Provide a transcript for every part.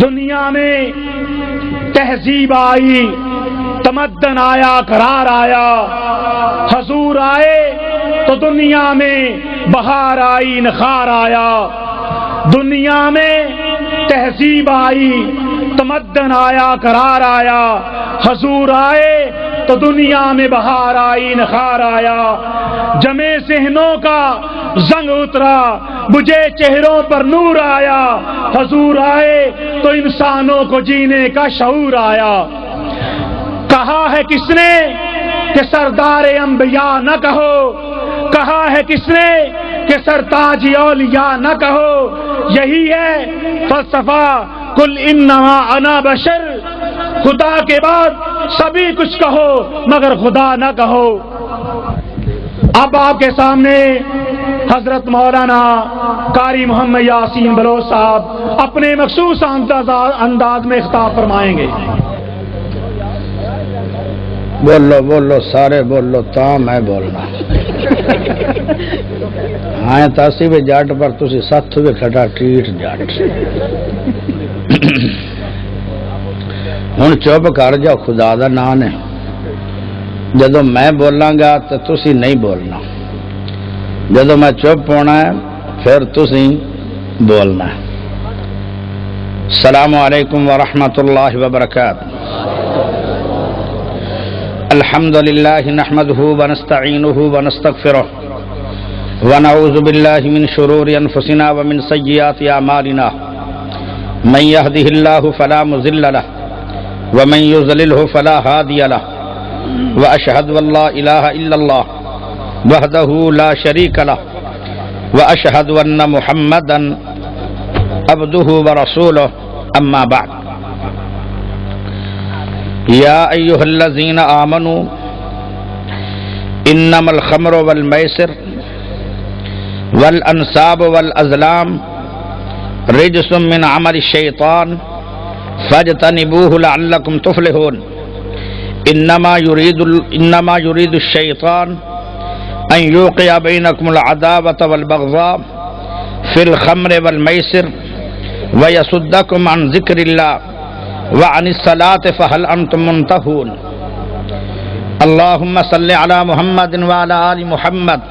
دنیا میں تہذیب آئی، تمدن آیا، قرار آیا، حضور آئے تو دنیا میں بہار آئی، نخار آیا۔ دنیا میں تہذیب آئی، تمدن آیا، قرار آیا، حضور آئے تو دنیا میں بہار آئی، نخار آیا۔ جمے ذہنوں کا زنگ اترا، بجھے چہروں پر نور آیا، حضور آئے تو انسانوں کو جینے کا شعور آیا۔ کہا ہے کس نے کہ سردار انبیاء نہ کہو، کہا ہے کس نے کہ سرتاج اولیاء نہ کہو، یہی ہے فلسفہ کل انما انا بشر، خدا کے بعد سبھی کچھ کہو مگر خدا نہ کہو۔ اب آپ کے سامنے حضرت مولانا قاری محمد یاسین بلوچ صاحب اپنے مخصوص انداز میں خطاب فرمائیں گے۔ بولو بولو سارے بولو تا میں بولنا ہاں تاسی بھی جٹ پر تسی ساتھ بھی کھٹا ٹریٹ جٹ ہن چپ کر جاؤ، خدا دا نام ہے، جدو میں بولاں گا تو تسی نہیں بولنا، جدو میں چپ ہونا ہے پھر تسی بولنا ہے۔ السلام علیکم ورحمۃ اللہ وبرکاتہ۔ الحمد للہ نحمده ونستعینه ونستغفره ونعوذ باللہ من شرور انفسنا ومن سیئات اعمالنا من يهده الله فلا مضل له ومن يضلله فلا هادي له واشهد ان لا اله الا الله وحده لا شريك له واشهد ان محمدا عبده ورسوله اما بعد یا ایھا الذین آمنوا انما الخمر والمیسر والانصاب والازلام رجس من عمل الشیطان فاجتنبوه لعلکم تفلحون انما یرید الشیطان ان یوقع بینکم العداوة والبغضاء فی الخمر والمیسر ویصدکم عن ذکر اللہ وعن الصلاة فهل انتم منتهون اللهم صل على محمد وعلى آل محمد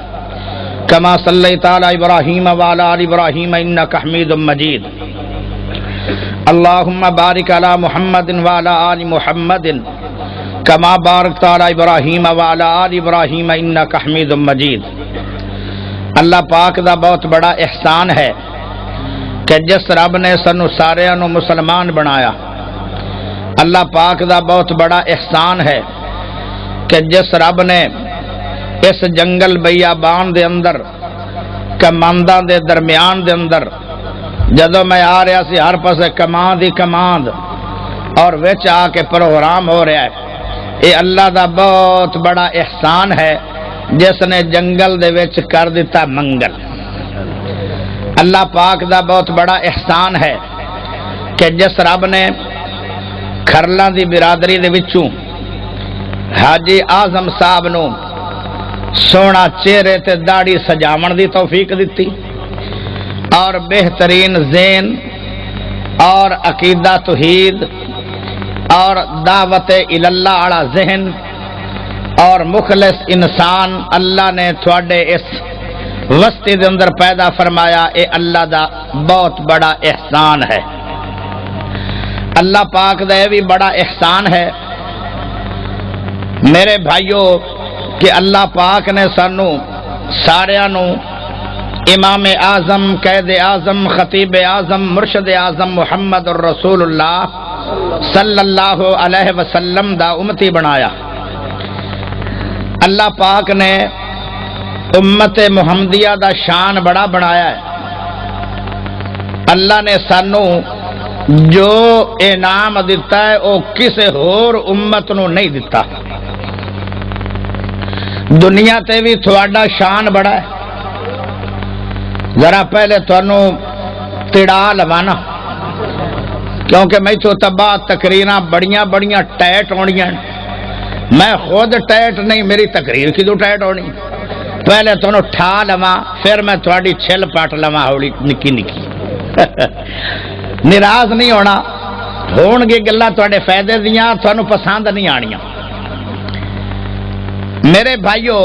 كما صليت على إبراهيم وعلى آل إبراهيم إنك حميد مجيد اللهم بارك على محمد وعلى آل محمد كما باركت على إبراهيم وعلى آل إبراهيم إنك حميد مجيد۔ اللہ پاک دا بہت بڑا احسان ہے کہ جس رب نے سانو سارے نو مسلمان بنایا، اللہ پاک دا بہت بڑا احسان ہے کہ جس رب نے اس جنگل بیابان دے اندر کمانداں دے درمیان دے اندر جدو میں آ رہا سی ہر پاسے کماند ہی کماند اور وچ آ کے پروگرام ہو رہا ہے، یہ اللہ دا بہت بڑا احسان ہے جس نے جنگل دے وچ کر دیتا منگل۔ اللہ پاک دا بہت بڑا احسان ہے کہ جس رب نے کھرلاں دی برادری دے وچوں حاجی اعظم صاحب نو سونا چہرے تے داڑھی سجاون دی توفیق دتی اور بہترین ذہن اور عقیدہ توحید اور دعوت اللہ والا ذہن اور مخلص انسان اللہ نے تھوڑے اس وسطی دے اندر پیدا فرمایا، اے اللہ دا بہت بڑا احسان ہے۔ اللہ پاک دا یہ بھی بڑا احسان ہے میرے بھائیوں کہ اللہ پاک نے سانو ساریاں نو امام اعظم، قائد اعظم، خطیب اعظم، مرشد اعظم محمد الرسول اللہ صلی اللہ علیہ وسلم دا امتی بنایا۔ اللہ پاک نے امت محمدیہ دا شان بڑا بنایا ہے۔ اللہ نے سانو جو انعام دیتا ہے وہ کسے اور امت نو نہیں دیتا۔ دنیا تے بھی تھوڑا شان بڑا ہے، ذرا پہلے تھانو تڑا لوانا کیونکہ میں تو تباہ تقریراں بڑیاں بڑیاں ٹائٹ ہونیاں، میں خود ٹائٹ نہیں، میری تقریر کی تو ٹائٹ ہونی، پہلے تھانو ٹھا لواں پھر میں تھوڑی چھل پٹ لواں ہولی نکی نکی ناراض نہیں ہونا، ہون گی گلاں تواڈے فائدے دیاں، تھانوں پسند نہیں آنیاں۔ میرے بھائیو،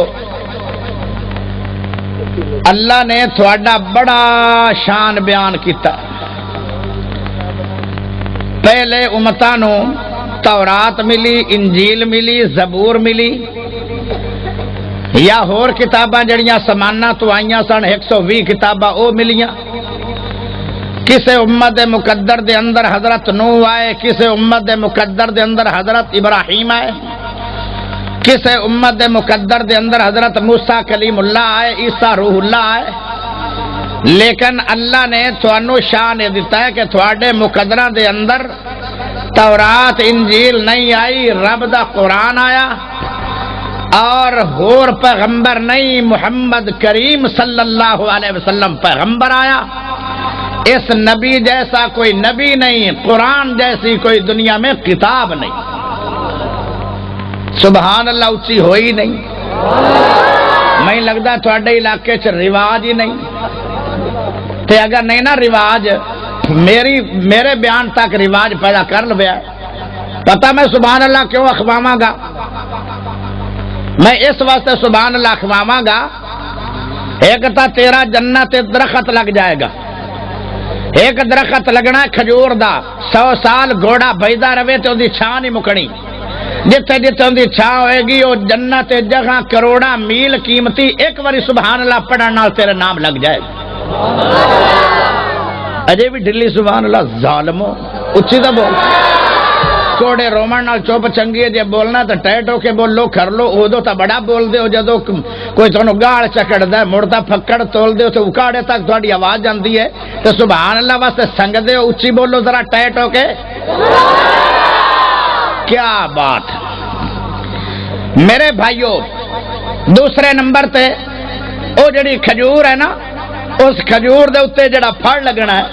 اللہ نے تھوڑا بڑا شان بیان کیتا۔ پہلے امتاں نو تورات ملی، انجیل ملی، زبور ملی، یا ہور کتاباں جڑیاں سمانہ تو آئیاں سن 120 کتاباں او ملیاں۔ کسے امت دے مقدر دے اندر حضرت نوح آئے، کسے امت دے مقدر دے اندر حضرت ابراہیم آئے، کسے امت دے مقدر دے اندر حضرت موسیٰ کلیم اللہ آئے، عیسیٰ روح اللہ آئے۔ لیکن اللہ نے تھانوں شان دیتا ہے کہ تھوڑے مقدراں دے اندر تورات انجیل نہیں آئی، رب دا قرآن آیا، اور ہور پیغمبر نہیں، محمد کریم صلی اللہ علیہ وسلم پیغمبر آیا۔ اس نبی جیسا کوئی نبی نہیں، قرآن جیسی کوئی دنیا میں کتاب نہیں۔ سبحان اللہ اچھی ہوئی نہیں؟ میں لگتا تھوڑے علاقے چ رواج ہی نہیں، تے اگر نہیں نا رواج، میرے بیان تک رواج پیدا کر لیا، پتہ میں سبحان اللہ کیوں اخواواں گا؟ میں اس واسطے سبحان اللہ اخواواں گا، ایک تا تیرا جنت درخت لگ جائے گا، ایک درخت لگنا کھجور دا 100 سال گھوڑا بھیجدا رہے تو دی چھاں نہیں مکڑی، جتھے جتھے دی چھاں ہوئے گی وہ جنت جگہ کروڑا میل قیمتی، ایک باری سبحان اللہ پڑھن نال تیرے نام لگ جائے گا۔ اجے بھی ڈلی سبحان اللہ ظالمو، اچھی دا بول، کوڑے رومن نال چوپ چنگی ہے، جے بولنا تو ٹیٹ ہو کے بولو، کر لو، ادو تو بڑا بول دے ہو، جدو کوئی تھانوں گال چکڑ دے، مڑتا پھکڑ تول دے تو اکاڑے تک تھوڑی آواز جاندی ہے، تو سبحان اللہ واسطے سنگ دے ہو، اچھی بولو ذرا ٹیٹ ہو کے۔ کیا بات! میرے بھائیو، دوسرے نمبر تے او جڑی کھجور ہے نا، اس کھجور دے اتے جڑا پھڑ لگنا ہے،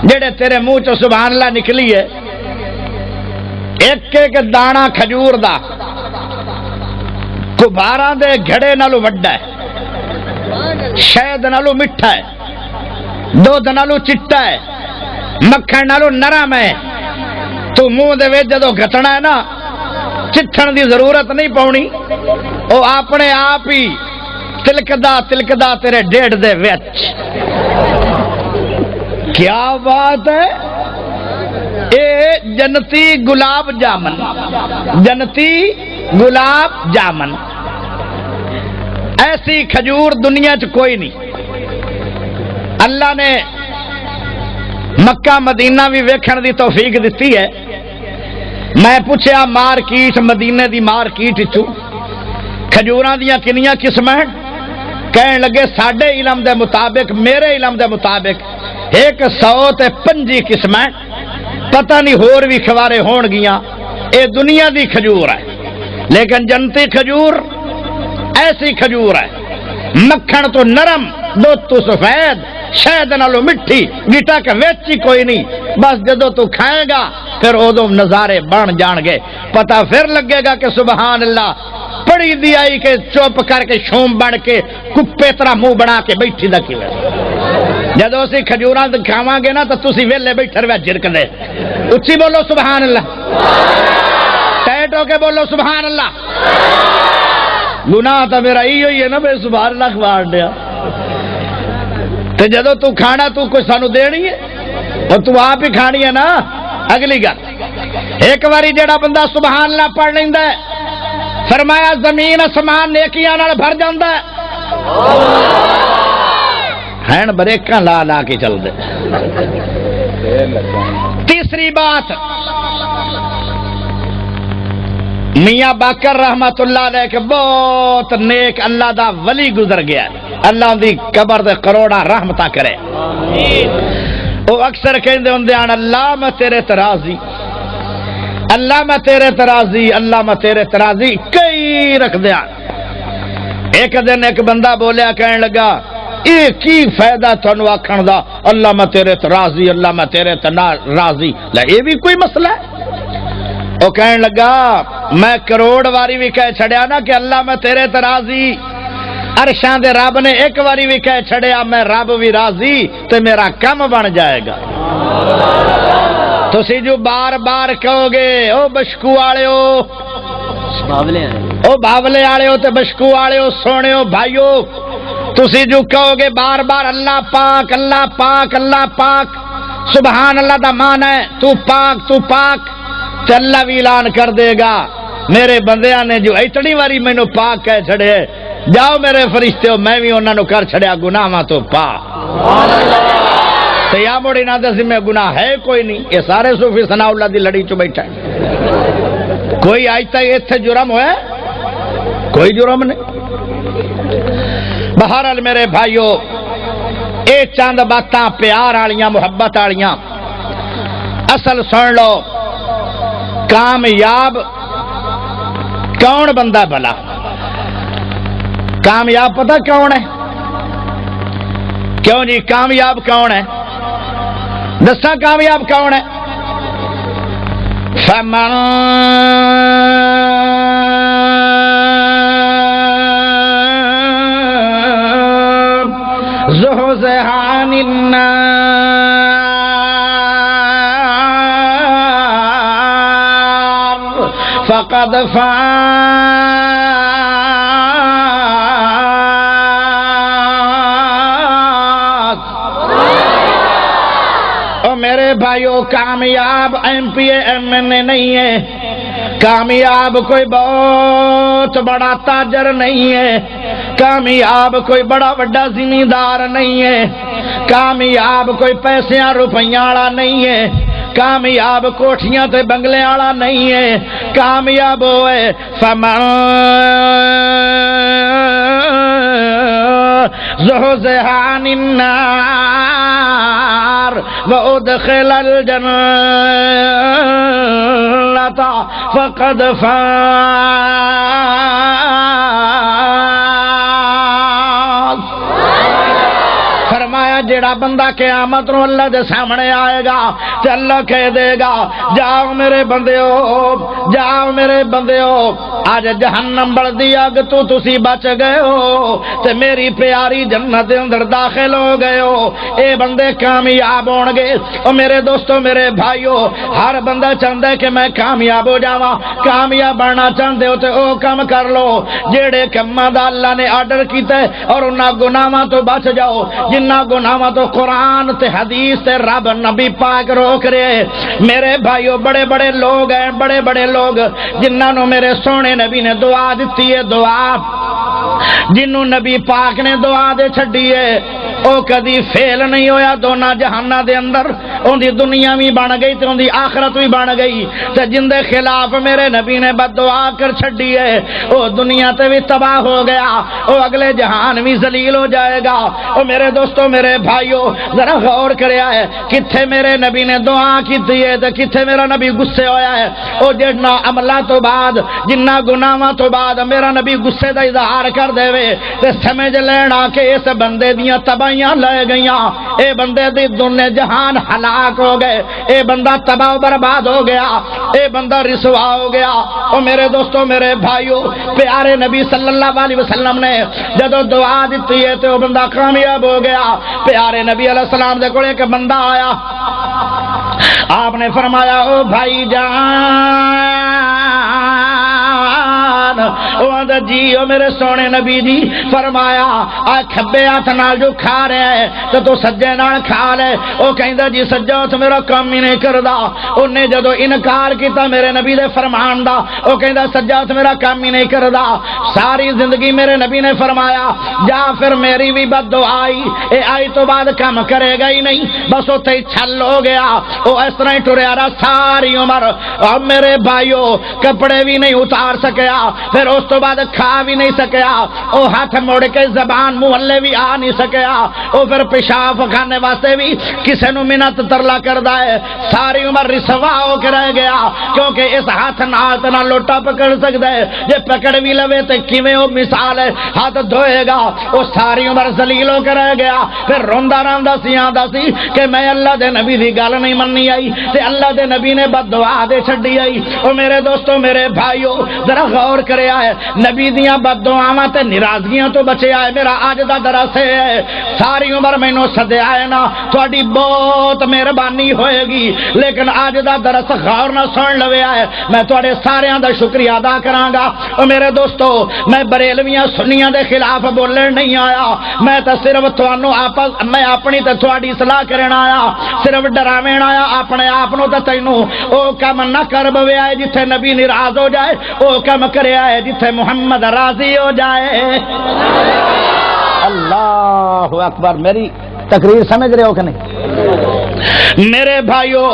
جڑے تیرے منہ چ سبحان اللہ نکلی ہے، ایک ایک دانا کھجور دا کباراں دے گھڑے نالو وڈا ہے، شہد نالو مٹھا ہے، دودھ نالو چٹا ہے، مکھن نالو نرم ہے۔ تو منہ دے وچ جدوں گھٹنا ہے نا، چٹھن دی ضرورت نہیں پاؤنی، او اپنے آپ ہی تلکدا تلکدا تیرے ڈیڑھ دے وچ۔ کیا بات ہے! اے جنتی گلاب جامن، جنتی گلاب جامن، ایسی کھجور دنیا چ کوئی نہیں۔ اللہ نے مکہ مدینہ بھی ویکھن دی توفیق دیتی ہے۔ میں پوچھا مارکیٹ مدینے دی مارکیٹ چو کھجوراں دیاں کنیاں قسمیں؟ کہنے لگے ساڈے علم دے مطابق، میرے علم دے مطابق 125 قسمیں، پتہ نہیں ہور بھی خوارے ہون گیاں۔ اے دنیا دی کھجور ہے، لیکن جنتی کھجور ایسی کھجور ہے، مکھن تو نرم، دودھ تو سفید، شہد نالو مٹھی، گٹا کے وچ ہی کوئی نہیں۔ بس جدو تو کھائے گا پھر ادو نظارے بن جان گے، پتہ پھر لگے گا کہ سبحان اللہ پڑی دی آئی کہ چپ کر کے شوم بن کے کپے طرح منہ بنا کے بیٹھی دا کیویں۔ جدو اسی کھجوراں کھاواں گے نا تو تسی ویلے بیٹھے رہے جھرک دے۔ اچھی بولو سبحان اللہ، ٹیٹ ہو کے بولو سبحان اللہ۔ گناہ تو میرا ہی ہوئی ہے نا، میں سبحان اللہ کھوار دیا، تے جدو تو کھانا تو کوئی سانو دینی ہے، اور تو آپ ہی کھانی ہے نا۔ اگلی گل، ایک باری جڑا بندہ سبحان اللہ پڑھ لیندا ہے، فرمایا زمین آسمان نیکیاں نال بھر جاندا ہے۔ ہن بریکاں لا لا کے چل دے۔ تیسری بات، میاں باقر رحمت اللہ علیہ کے بہت نیک اللہ دا ولی گزر گیا، اللہ دی قبر دے کروڑا رحمتہ کرے۔ وہ اکثر کہندے ہوندے ہیں اللہ میں تیرے ترازی، اللہ میں تیرے ترازی، اللہ میں تیرے ترازی کئی رکھ دیا۔ ایک دن ایک بندہ بولیا، کہنے لگا یہ کی فائدہ تھانوں آکھن دا اللہ میں تیرے ترازی، اللہ میں تیرے راضی، یہ بھی کوئی مسئلہ ہے؟ وہ کہنے لگا میں کروڑ واری بھی کہہ چھڑیا نا کہ اللہ میں تیرے ترازی، عرشاں دے رب نے ایک واری بھی کہہ چھڑیا میں رب بھی راضی، تو میرا کم بن جائے گا۔ تسی جو بار بار کہو گے او بشکو والےو او باولے والےو تے بشکو والےو سونےو بھائیو تسی جو کہو گے بار بار اللہ پاک اللہ پاک اللہ پاک سبحان اللہ دا مان ہے تو پاک تے اللہ بھی اعلان کر دے گا میرے بندیاں نے جو اتنی واری مینوں پاک کہہ چھڑے جاؤ میرے فرشتے ہو میں بھی انہاں نوں کر چھڑیا گناہاں تو پاک تے یا موڑی نہ دس میں گناہ ہے کوئی نہیں یہ سارے صوفی ثناء اللہ دی لڑی چ بیٹھا ہے کوئی آج تک ایتھے جرم ہوئے کوئی جرم نہیں بہرحال میرے بھائیو اے چند باتاں پیار والیاں محبت والیاں اصل سن لو کامیاب کون بندہ بھلا کامیاب پتہ کون ہے کیوں جی کامیاب کون ہے دساں کامیاب کون ہے فمن زحزح عن النار فقد فاز او میرے بھائیو کامیاب M P A M N A نہیں ہے کامیاب کوئی بہت بڑا تاجر نہیں ہے کامیاب کوئی بڑا بڑا زمیندار نہیں ہے کامیاب کوئی پیسیاں روپیاں والا نہیں ہے کامیاب کوٹھیاں تے بنگلے والا نہیں ہے کامیاب ہوئے فمن زحزح عن النار وادخل الجنة فقد فاز فرمایا جیڑا بندہ قیامت نو اللہ دے سامنے آئے گا تے اللہ کہہ دے گا جاؤ میرے بندیو جاؤ میرے بندیو آج جہنم بڑھ اگ تو تسی بچ گئے ہو تے میری پیاری جنت دے اندر داخل ہو گئے ہو اے بندے کامیاب ہون گے او میرے دوستو میرے بھائیو ہر بندہ چاہندا ہے کہ میں کامیاب ہو جاواں کامیاب بننا چاہندے ہو تے او کام کر لو جیڑے کماں دا اللہ نے آرڈر کیتا ہے اور انہاں گناہاں تو بچ جاؤ جنہ گناہاں تو قرآن تے حدیث تے رب نبی پاک روک رہے میرے بھائیو بڑے بڑے لوگ ہیں بڑے بڑے لوگ جنہاں نو میرے سونے نبی نے دعا دیتی ہے دعا جنوں نبی پاک نے دعا دے چھڈی ہے او کدی فیل نہیں ہویا دونوں جہاناں دے اندر اون دی دنیا بھی بن گئی تے اون دی آخرت بھی بن گئی تے جن دے خلاف میرے نبی نے بد دعا کر چھڈی ہے او دنیا تے بھی تباہ ہو گیا او اگلے جہان بھی ذلیل ہو جائے گا او میرے دوستو میرے بھائیو ذرا غور کریا ہے کتھے میرے نبی نے دعا کیتی ہے تے کتھے میرا نبی غصے ہویا ہے او جڑنا عملاں تو بعد جنہ گناہاں تو بعد میرا نبی غصے دا اظہار کر دے تے سمجھ لینا کہ اس بندے دیاں تباہیاں لے گئیاں اے بندے دی دنیا جہان ہلاک ہو گئے اے بندہ تباہ و برباد ہو گیا اے بندہ رسوا ہو گیا او میرے دوستو میرے بھائیو پیارے نبی صلی اللہ علیہ وسلم نے جدو دعا دیتی ہے تے وہ بندہ کامیاب ہو گیا پیارے نبی علیہ السلام دے کول ایک بندہ آیا آپ نے فرمایا او بھائی جان او آندا جی او میرے سونے نبی جی فرمایا آ کھبے ہاتھ نال جو کھا رہا ہے تو تو سجے نال کھا لے او کہندا جی سجا ہاتھ میرا کام ہی نہیں کردا اونے جدو انکار کیتا میرے نبی دے فرمان دا او کہندا سجا ہاتھ میرا کام ہی نہیں کردا ساری زندگی میرے نبی نے فرمایا جا پھر میری بھی بد دعا آئی اے آئی تو بعد کام کرے گا ہی نہیں بس اوتھے ہی چھل ہو گیا او اس طرح ہی ٹریا رہا ساری عمر اب میرے بھائیو کپڑے بھی نہیں اتار سکیا پھر اس تو بعد کھا بھی نہیں سکیا او ہاتھ موڑ کے زبان محلے بھی آ نہیں سکیا او پھر پیشاب کھانے واسطے بھی کسے نو منت ترلا کردا ہے ساری عمر رسوا ہو کے رہ گیا کیونکہ اس ہاتھ نال تے نہ لوٹا پکڑ سکدا ہے جے پکڑ بھی لوے تے کیویں او مثال ہے ہاتھ دھوئے گا او ساری عمر ذلیل ہو کے رہ گیا پھر روندا رہندا سی آندا سی کہ میں اللہ دے نبی دی گل نہیں مننی آئی تے اللہ دے نبی نے بد دعا دے چھڈی آئی او میرے دوستو میرے بھائیو ذرا غور کریا ہے نبی دیاں بد دعاواں تے ناراضگیاں تو بچیا ہے. میرا اج دا درس ہے ساری عمر مینوں سدیا ہے نا تہاڈی بہت مہربانی ہوئے گی لیکن اج دا درس غور نہ سن لویا ہے. میں تہاڈے ساریاں دا شکریہ ادا کراں گا. او میرے دوستو میں بریلویاں سنیاں دے خلاف بولن نہیں آیا. میں تے صرف تھانوں آپس میں اپنی تے تہاڈی اصلاح کرن آیا. صرف ڈراوین آیا اپنے آپ نو تے تینوں او کم نہ کر بویا ہے جتھے نبی ناراض ہو جائے. او کم کریا ہے جتھے محمد راضی ہو جائے. اللہ اکبر. میری تقریر سمجھ رہے ہو کہ نہیں؟ میرے بھائیو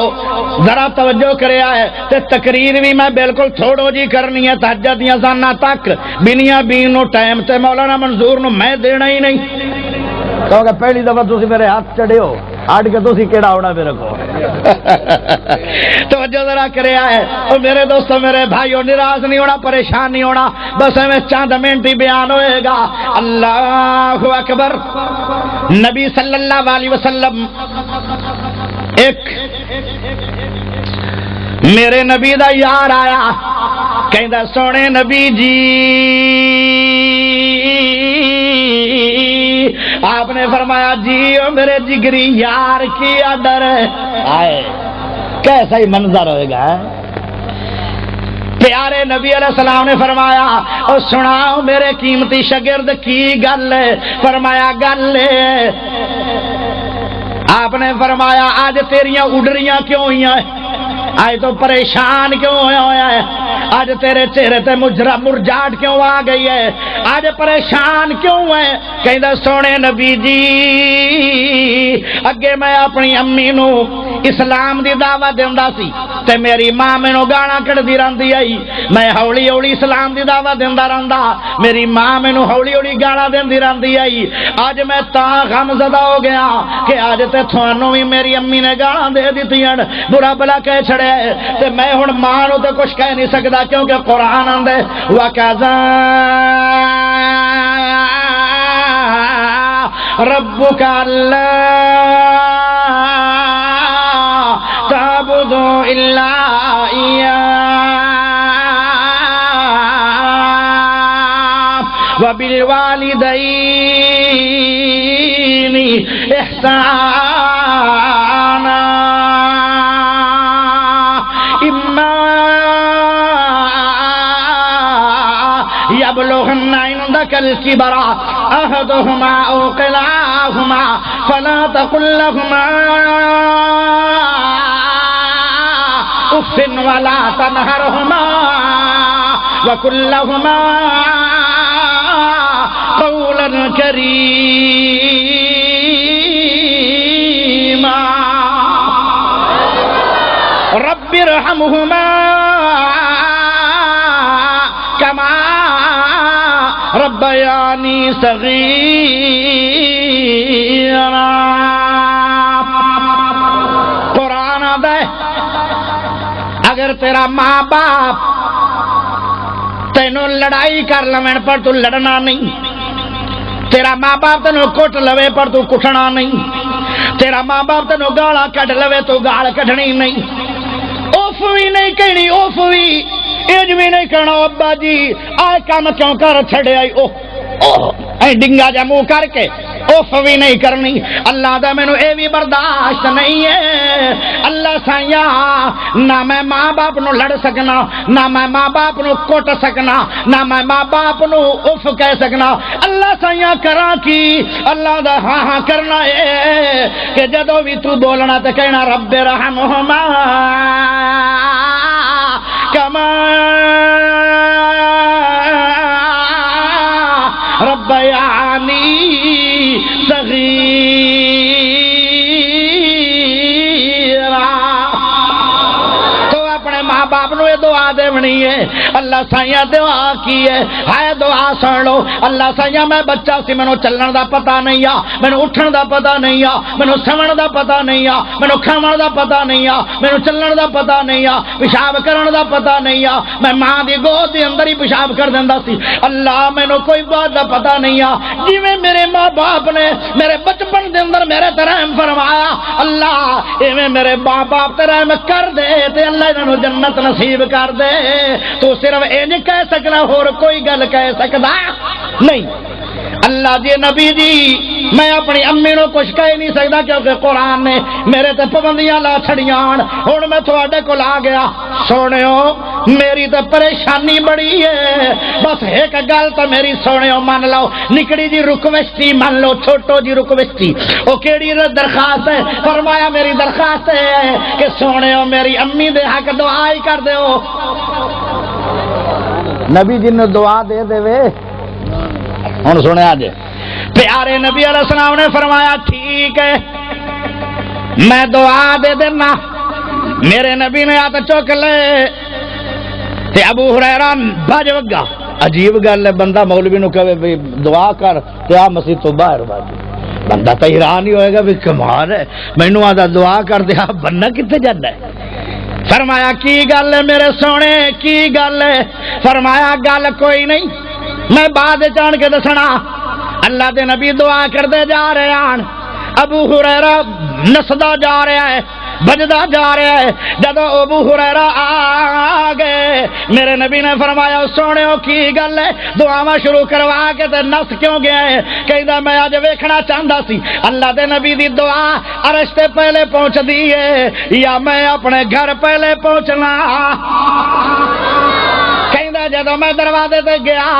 ذرا توجہ کریا ہے تے تقریر بھی میں بالکل تھوڑو جی کرنی ہے. تہجد دیاں زانا تک بنیاں بین نو ٹائم تے مولانا منظور نو میں دینا ہی نہیں. کیونکہ پہلی دفعہ تسی میرے ہاتھ چڑھے ہو ہٹ کے تسی کیڑا ہونا میرے کو. توجہ ذرا کریا ہے. او میرے دوستو میرے بھائیو ناراض نہیں ہونا پریشان نہیں ہونا بس میں چند منٹ ہی بیان ہوئے گا. اللہ اکبر. نبی صلی اللہ علیہ وسلم ایک میرے نبی دا یار آیا کہندا سونے نبی جی آپ نے فرمایا جی او میرے جگری یار کی ڈر آئے. کیسا ہی منظر ہوئے گا. پیارے نبی علیہ السلام نے فرمایا او سناؤ میرے قیمتی شاگرد کی گل ہے. فرمایا گل ہے. آپ نے فرمایا آج تیریاں اڈریاں کیوں ہوئی ہیں؟ آج تو پریشان کیوں ہوا ہے؟ آج تیرے چہرے تے مرجھاٹ کیوں آ گئی ہے؟ آج پریشان کیوں ہے؟ کہندا سونے نبی جی اگے میں اپنی امی نو اسلام دی دعوت دیندا سی تے میری ماں مینوں گالاں کڈدی رہندی آئی. میں ہولی ہولی اسلام دی دعوت دیندا رہندا میری ماں مینوں ہولی ہولی گالاں دیندی رہندی آئی. اج میں تاں غم زدہ ہو گیا کہ اج تے تھانوں بھی میری امی نے گالاں دے دتیاں برا بلا کہہ چھڑے تے میں ہن ماں نو تے کچھ کہہ نہیں سکدا کیونکہ قرآن آندا ہے وَكَذَا رَبُّكَ أَلَّا تَعْبُدُوا إِلَّا إِيَّاهُ وَبِالْوَالِدَيْنِ إِحْسَانًا يبلغن عندك الكبر أحدهما أو كلاهما فلا تقل لهما أف ولا تنهرهما وقل لهما قولا كريما رب ارحمهما كما ربیانی صغیرا. قرآن آدھے اگر تیرا ماں باپ تینوں لڑائی کر لویں پر تو لڑنا نہیں. تیرا ماں باپ تینوں کٹ لوے پر تو کٹنا نہیں. تیرا ماں باپ تینوں گالا کٹ لوے تو گال کٹنی نہیں. اوف بھی نہیں کہنی اوف بھی اج بھی نہیں کہنا ابا جی آئے کام کیوں کر چھڑے آئی او ڈنگا جا منہ کر کے اوف بھی نہیں کرنی. اللہ دا مینوں اے بھی برداشت نہیں ہے. اللہ سائیاں نہ میں ماں باپ نو لڑ سکنا نہ میں ماں باپ نو کٹ سکنا نہ میں ماں باپ نو اوف کہہ سکنا. اللہ سائیاں کراں کی اللہ دا ہاں ہاں کرنا ہے کہ جدو بھی تو بولنا تے کہنا رب رحمہما کما ربیانی صغیرا. تو اپنے ماں باپ نو یہ دعا دیونی ہے. اللہ سائیاں دعا کی ہے ہائے دعا سن لو. اللہ سائیاں میں بچہ سی مینوں چلن دا پتہ نہیں آ مینوں اٹھن دا پتہ نہیں آ مینوں سمن دا پتہ نہیں آ مینوں کھاون دا پتہ نہیں آ مینوں چلن دا پتہ نہیں آ پیشاب کرن دا پتہ نہیں آ میں ماں دی گود دے اندر ہی پیشاب کر دیندا سی. اللہ مینوں کوئی بات دا پتہ نہیں آ جویں میرے ماں باپ نے میرے بچپن دے اندر میرے تے رحم فرمایا اللہ ایویں میرے ماں باپ تے رحم کر دے تے اللہ انہاں نوں جنت نصیب نصیب کر دے. تو صرف یہ نہیں کہہ سکنا اور کوئی گل کہہ سکتا نہیں. اللہ جی نبی جی میں اپنی امی نو کچھ کہہ نہیں سکتا کیونکہ قرآن نے میرے تے پابندیاں لا چھڑیاں. ہن میں تھوڑے کول آ گیا. سونیو میری تے پریشانی بڑی ہے, بس ایک گل تو میری سونیو من لو, نکڑی جی رکوسٹی من لو, چھوٹو جی رکوسٹی. او کیڑی درخواست ہے؟ فرمایا میری درخواست ہے کہ سونیو میری امی دے حق دعا ہی کر دیو. نبی جی نے دعا دے دے وے. ہوں سنیا جی پیارے نبی علیہ السلام نے فرمایا ٹھیک ہے میں دعا دے دینا. میرے نبی نے ہاتھ چک لے تے ابو ہریرہ بھج وگا. عجیب گل ہے, بندہ مولوی نو کہے بھی دعا کر تے آ مسجد تو باہر بھج, بندہ تو حیران ہی ہوئے گا بھی کمال ہے, مینوں آتا دعا کر دیا بننا کتنے جانا ہے. فرمایا کی گل ہے میرے سونے کی گل ہے؟ فرمایا گل کوئی نہیں, میں بعد جان کے دسنا. اللہ دے نبی دعا کرتے جا رہے ہیں, ابو ہریرہ نسدا جا رہا ہے, بجدا جا رہا ہے. جب ابو ہریرہ آ گئے میرے نبی نے فرمایا سونے کی گل ہے دعاواں شروع کروا کے تے نس کیوں گیا ہے؟ کہندا میں اج ویکھنا چاہندا سی اللہ دے نبی دی دعا عرش تے پہلے پہنچ دی ہے یا میں اپنے گھر پہلے پہنچنا. کہندا جدوں میں دروازے تے گیا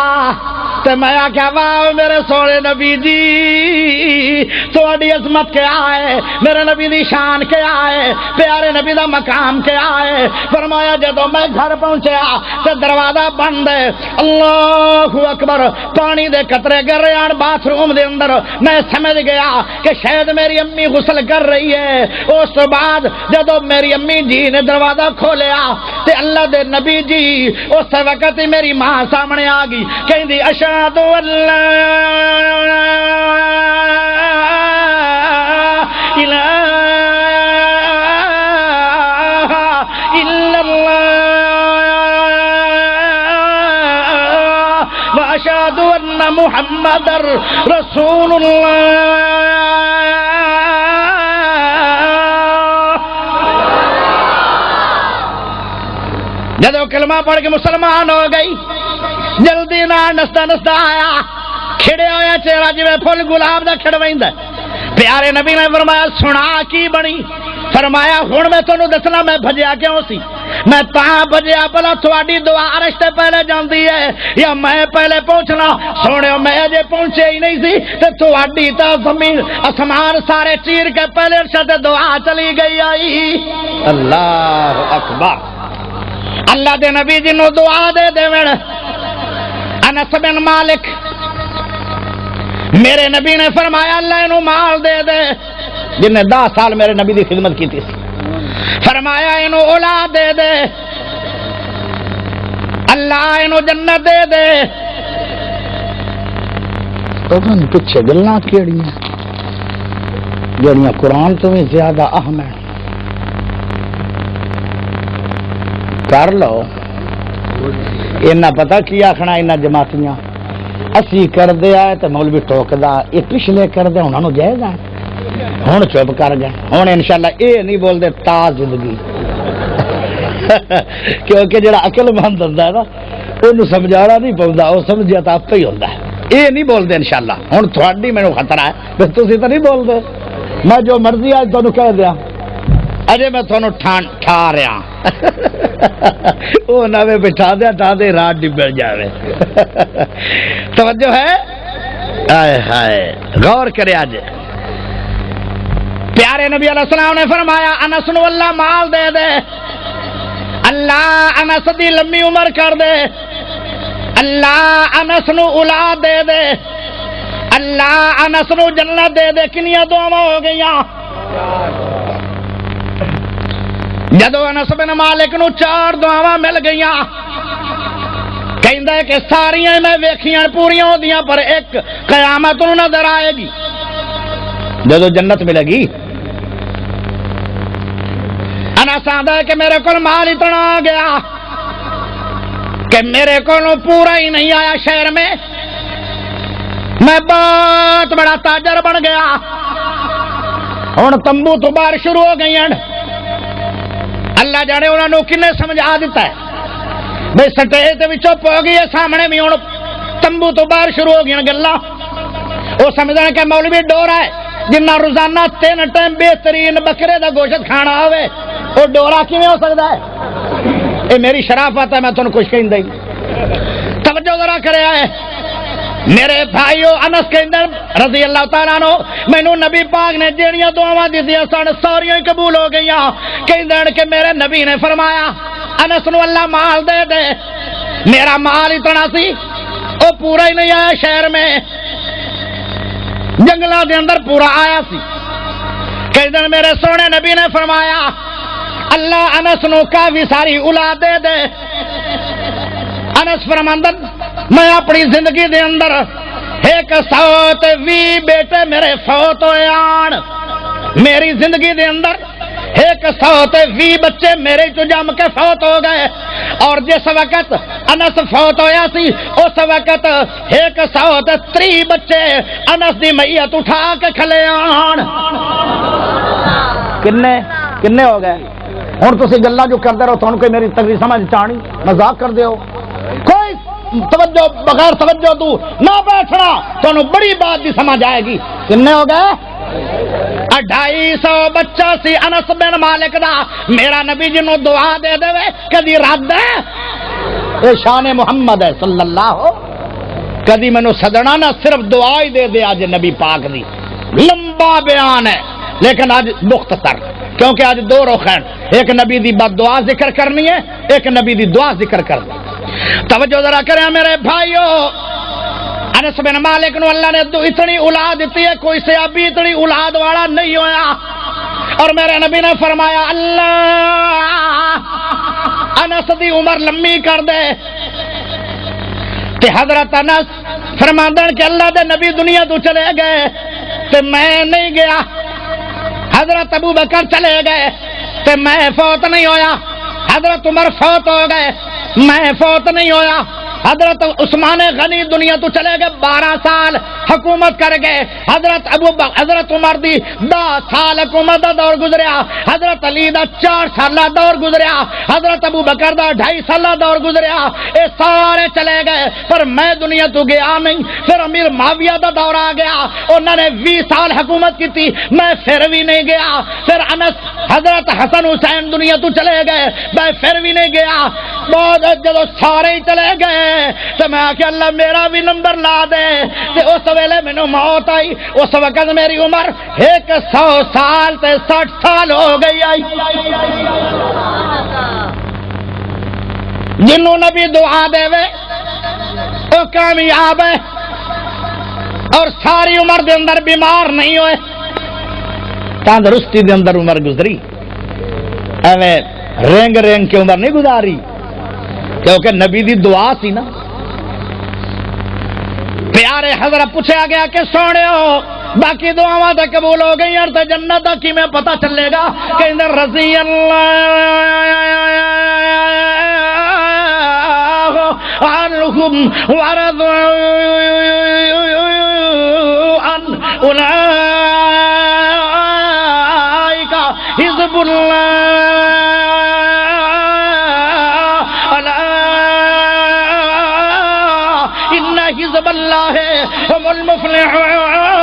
تے میں آخیا واہ میرے سونے نبی جی تھوڑی عظمت کیا ہے, میرے نبی دی شان کیا ہے, پیارے نبی دا مقام کیا ہے. فرمایا جدوں میں گھر پہنچیا تے دروازہ بند ہے. اللہ اکبر, پانی دے قطرے گر رہے ہیں باتھ روم دے اندر. میں سمجھ گیا کہ شاید میری امی غسل کر رہی ہے. اس تو بعد جدوں میری امی جی نے دروازہ کھولیا تے اللہ دے نبی جی اس وقت ہی میری ماں سامنے آ گئی. کہندی اشہد ان لا الہ الا اللہ واشہد ان محمد رسول اللہ. جدو کلمہ پڑھ کے مسلمان ہو گئی جلدی نہ نستا نستا آیا, کھڑے ہویا چہرہ جی پھل گلاب دا کھڑویندا. پیارے نبی نے فرمایا سنا کی بنی؟ فرمایا ہن میں تانوں دسنا میں بھجیا کیوں سی. میں تاں بھجیا بھلا تھوڑی دعا عرش تے پہلے جاندی ہے یا میں پہلے پہنچنا. سونے میں اجے پہنچے ہی نہیں سی تے تھوڑی تا زمین آسمان سارے چیر کے پہلے عرش تے دعا چلی گئی آئی. اللہ اکبر. اللہ دے نبی جی نو دعا دے دیویں. انس بن مالک میرے نبی نے فرمایا اللہ انہوں مال دے دے, جن نے 10 سال میرے نبی دی خدمت کی تھی. فرمایا انہوں اولاد دے دے, اللہ انہوں جنت دے دے. پیچھے گلاں کیڑیاں جڑیاں قرآن تو بھی زیادہ اہم ہیں. کر لو اینا پتہ کی آخنا اینا جماعتیاں اسی کر دے آئے تو مولوی ٹوکدا, یہ پچھلے کر دے انہوں نے جائز ہے. ہوں چپ کر گئے, ہوں انشاءاللہ یہ نہیں بول دے تا زندگی کیونکہ جڑا عقل مند ہوتا ہے نا انہوں سمجھانا نہیں پوندا, وہ سمجھیا تو آپ ہی ہوتا ہے. یہ نہیں بول دے انشاءاللہ. ہوں تھوڑی مینوں خطرہ ہے پھر تسی تو نہیں بول دے. میں جو مرضی آج تمہیں کہہ دیا اجے میں تھانوں ٹھا رہا وہ نہ بٹھا دیا ٹھا دے رات ڈبڑ جاوے. توجہ ہے؟ ہائے ہائے غور کرے. آج پیارے نبی علیہ السلام نے فرمایا انس نو اللہ مال دے دے, اللہ انس دی لمبی عمر کر دے, اللہ انس نو اولاد دے دے, اللہ انس نو جنت دے دے. کنیاں دعاواں ہو گئیاں. جدو انس بن مالک نو 4 دعاواں مل گئیاں, کہندا ہے کہ ساریاں میں ویکھیاں پوریاں ہوندیاں پر ایک قیامت نو نظر آئے گی جدو جنت ملے گی. انس آندا ہے کہ میرے کو مال اتنا آ گیا کہ میرے کو پورا ہی نہیں آیا شہر میں بہت بڑا تاجر بن گیا. ہوں تمبو تو باہر شروع ہو گئی ہیں. اللہ جانے انہوں نے کنے سمجھا دیتا ہے. بھائی سٹیج بھی چپ ہو گئی ہے، سامنے بھی ہوں تمبو تو باہر شروع ہو گئی گلا، وہ سمجھنے کہ مولوی ڈورا ہے جنہ روزانہ 3 ٹائم بہترین بکرے دا گوشت کھانا ہوئے، وہ ڈورا کیویں ہو سکتا ہے؟ یہ میری شرافت ہے، میں تمہیں کچھ کہیں دیں توجہ ذرا کرے آئے میرے بھائیو۔ انس کہندے رضی اللہ تعالیٰ عنہ مینوں نبی پاک نے جہڑیاں دعاواں دتیاں سن ساریاں قبول ہو گئیاں، کہندے کہ میرے نبی نے فرمایا انس نو اللہ مال دے دے، میرا مال اتنا سی وہ پورا ہی نہیں آیا، شہر میں جنگلاں دے اندر پورا آیا سی، کہندے میرے سونے نبی نے فرمایا اللہ انس نو کافی ساری اولاد دے دے۔ انس فرماندن میں اپنی زندگی دے اندر 120 بیٹے میرے فوت ہوئے آن، میری زندگی دے اندر 120 بچے میرے تو جم کے فوت ہو گئے، اور جس وقت انس فوت ہویا سی اس وقت 130 بچے انس دی میت اٹھا کے کھلے آن۔ کنے ہو گئے؟ ہوں تھی گلا جو کرتے رہو، تھوڑا کوئی میری تگڑی سمجھ چاہنی، مذاق کر دو، کوئی توجہ بغیر توجہ تو نہ بیٹھنا، تمہیں بڑی بات بھی سمجھ آئے گی۔ کنے ہو گئے؟ 250 بچہ سی انس بن مالک دا، میرا نبی جنوں دعا دے دے کدی رد ہے؟ اے شان محمد ہے صلی اللہ، کدی مینوں سدنا نہ، صرف دعا ہی دے دے۔ آج نبی پاک دی لمبا بیان ہے لیکن آج مختصر، کیونکہ آج 2 رخ ہیں، ایک نبی دی بد دعا ذکر کرنی ہے، ایک نبی دی دعا ذکر کرنی۔ توجہ ذرا کریں میرے بھائیو، انس بن مالک نو اللہ نے اتنی اولاد دیتی ہے، کوئی صحابی اتنی اولاد والا نہیں ہویا، اور میرے نبی نے فرمایا اللہ انس دی عمر لمبی کر دے۔ تے حضرت انس فرماندن کہ اللہ دے نبی دنیا تو چلے گئے تے میں نہیں گیا، حضرت ابو بکر چلے گئے تے میں فوت نہیں ہویا، حضرت عمر فوت ہو گئے میں فوت نہیں ہویا، حضرت عثمان غنی دنیا تو چلے گئے 12 سال حکومت کر گئے، حضرت عمر دی 10 سال حکومت دا دور گزریا، حضرت علی دا 4 سالہ دور گزریا، حضرت ابو بکر دا 2.5 سالہ دور گزریا، اے سارے چلے گئے پر میں دنیا تو گیا نہیں۔ پھر امیر معاویہ دا دور آ گیا، انہوں نے 20 سال حکومت کی تھی، میں پھر بھی نہیں گیا۔ پھر انس حضرت حسن حسین دنیا تو چلے گئے، میں پھر بھی نہیں گیا۔ بہت جب سارے ہی چلے گئے تو میں آخیا اللہ میرا بھی نمبر لا دے، تے اس ویلے مینوں موت آئی، اس وقت میری عمر 100 سال تے 60 سال ہو گئی آئی۔ جنوں نبی دعا دے وے وہ کامیاب ہے، اور ساری عمر دے اندر بیمار نہیں ہوئے، تندرستی دے اندر عمر گزری، ایویں رنگ رنگ کے عمر نہیں گزاری، کیونکہ نبی دی دعا سی نا۔ پیارے حضرت پوچھا گیا کہ سونےو باقی دعاواں تے قبول ہو گئی تے جنت دا کیویں پتہ چلے گا؟ کہ اندر رضی اللہ عنہم ورضوا عن اولئک حزب اللہ حزب اللہ هم المفلحون۔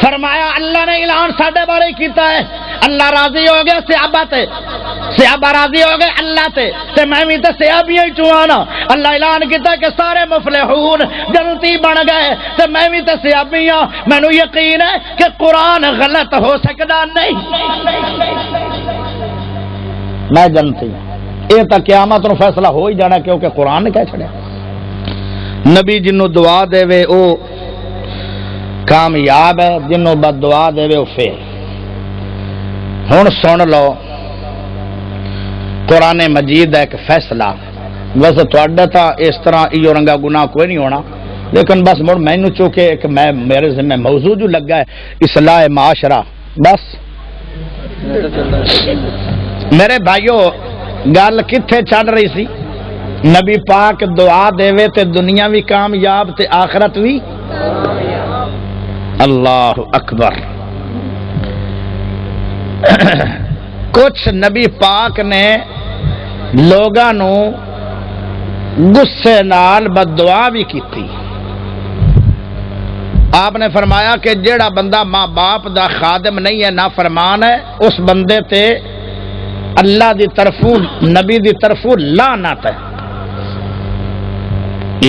فرمایا اللہ نے اعلان ساڈے بارے کیتا ہے، اللہ راضی ہو گیا صحابہ تے، صحابہ راضی ہو گئے اللہ تے میں بھی تے صحابی ہی چوانا۔ اللہ اعلان کیتا کہ سارے مفلحون جنتی بن گئے تے میں بھی تے صحابی ہاں۔ مینوں یقین ہے کہ قرآن غلط ہو سکدا نہیں، میں جنتی یہ تو قیامت نو فیصلہ ہو ہی جانا، کیونکہ قرآن نے کہہ چھڑیا نبی جنوں دعا دے وے او کامیاب ہے، جنوں بد دعا دے وے او فیل۔ ہن سن لو قرآن مجید ہے ایک فیصلہ، ویسے تھوڑا تھا اس طرح ایو رنگا گناہ کوئی نہیں ہونا، لیکن بس مڑ مینوں چونکہ ایک میں میرے ذمہ موضوع جو لگا ہے اصلاح معاشرہ، بس میرے بھائیو گل کتھے چڑھ رہی سی؟ نبی پاک دعا دے تے دنیا بھی کامیاب تے آخرت بھی۔ اللہ اکبر۔ کچھ نبی پاک نے لوگاں نو غصے نال بددعا بھی کیتی. آپ نے فرمایا کہ جیڑا بندہ ماں باپ دا خادم نہیں ہے نافرمان ہے اس بندے تے اللہ دی طرفوں نبی دی طرفوں لعنت ہے.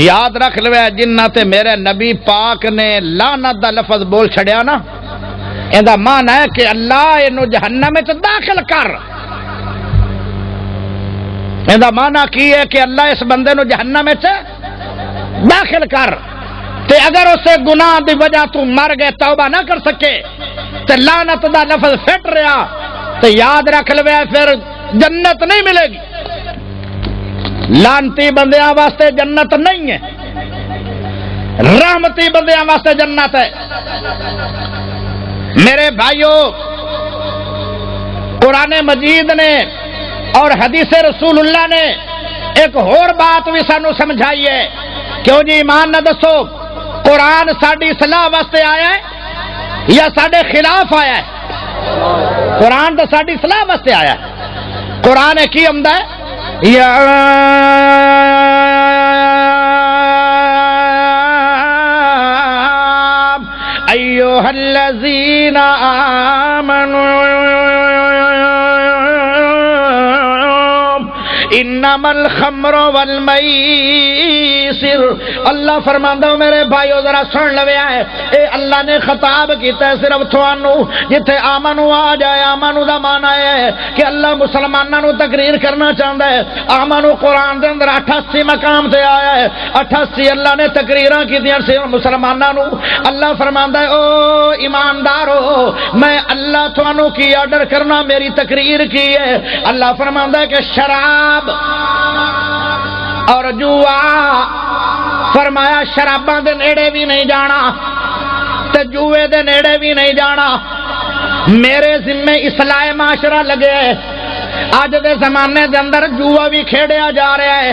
یاد رکھ لو جنہ تے میرے نبی پاک نے لعنت دا لفظ بول چھڑیا نا ایندا معنی ہے کہ اللہ اینو جہنم وچ داخل کر. ایندا معنی کی ہے کہ اللہ اس بندے نو جہنم وچ داخل کر. تے اگر اسے گناہ دی وجہ تو مر گئے توبہ نہ کر سکے تے لعنت دا لفظ پھٹ رہا تے یاد رکھ لو پھر جنت نہیں ملے گی. لعنتی بندیاں واسطے جنت نہیں ہے، رحمتی بندیاں واسطے جنت ہے. میرے بھائیو، قرآن مجید نے اور حدیث رسول اللہ نے ایک اور بات بھی سانو سمجھائی ہے. کیوں جی ایمان نہ دسو، قرآن ساڈی اصلاح واسطے آیا ہے یا ساڈے خلاف آیا ہے؟ قرآن تو ساڈی اصلاح واسطے آیا ہے. قرآن کی آمدا ہے یا ایھا الذین آمنوا انما الخمر والمیسر. اللہ فرماندا میرے بھائیو ذرا سن لو اے اللہ نے خطاب کیتا ہے صرف تھانوں. جتھے آمنو آ جائے، آمنو دا معنی ہے کہ اللہ مسلماناں نو تقریر کرنا چاہندا ہے. آمنو قرآن دے اندر 88 مقام تے آیا ہے. 88 اللہ نے تقریراں کیتیاں سی مسلماناں نو. اللہ فرماندا ہے او ایماندارو میں اللہ تھانوں کی آرڈر کرنا، میری تقریر کی ہے. اللہ فرماندا ہے کہ شراب اور جوا، فرمایا شراباں دے نیڑے بھی نہیں جانا تے جوے دے نیڑے بھی نہیں جانا. میرے ذمے اصلاح معاشرہ لگے ہے. اج دے زمانے دے اندر جوا بھی کھیڑیا جا رہا ہے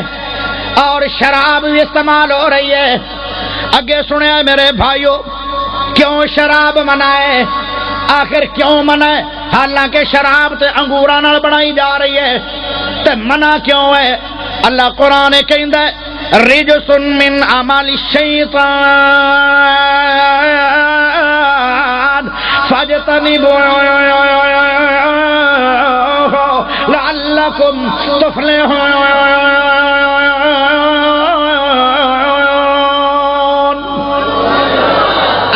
اور شراب بھی استعمال ہو رہی ہے. اگے سنیا میرے بھائیو، کیوں شراب منع ہے؟ آخر کیوں منع ہے؟ حالانکہ شراب تے انگوراں نال بنائی جا رہی ہے تے منع کیوں ہے؟ اللہ قرآن کہندا ہے رجس من عمل الشیطان فاجتنبوه لعلکم تفلحون.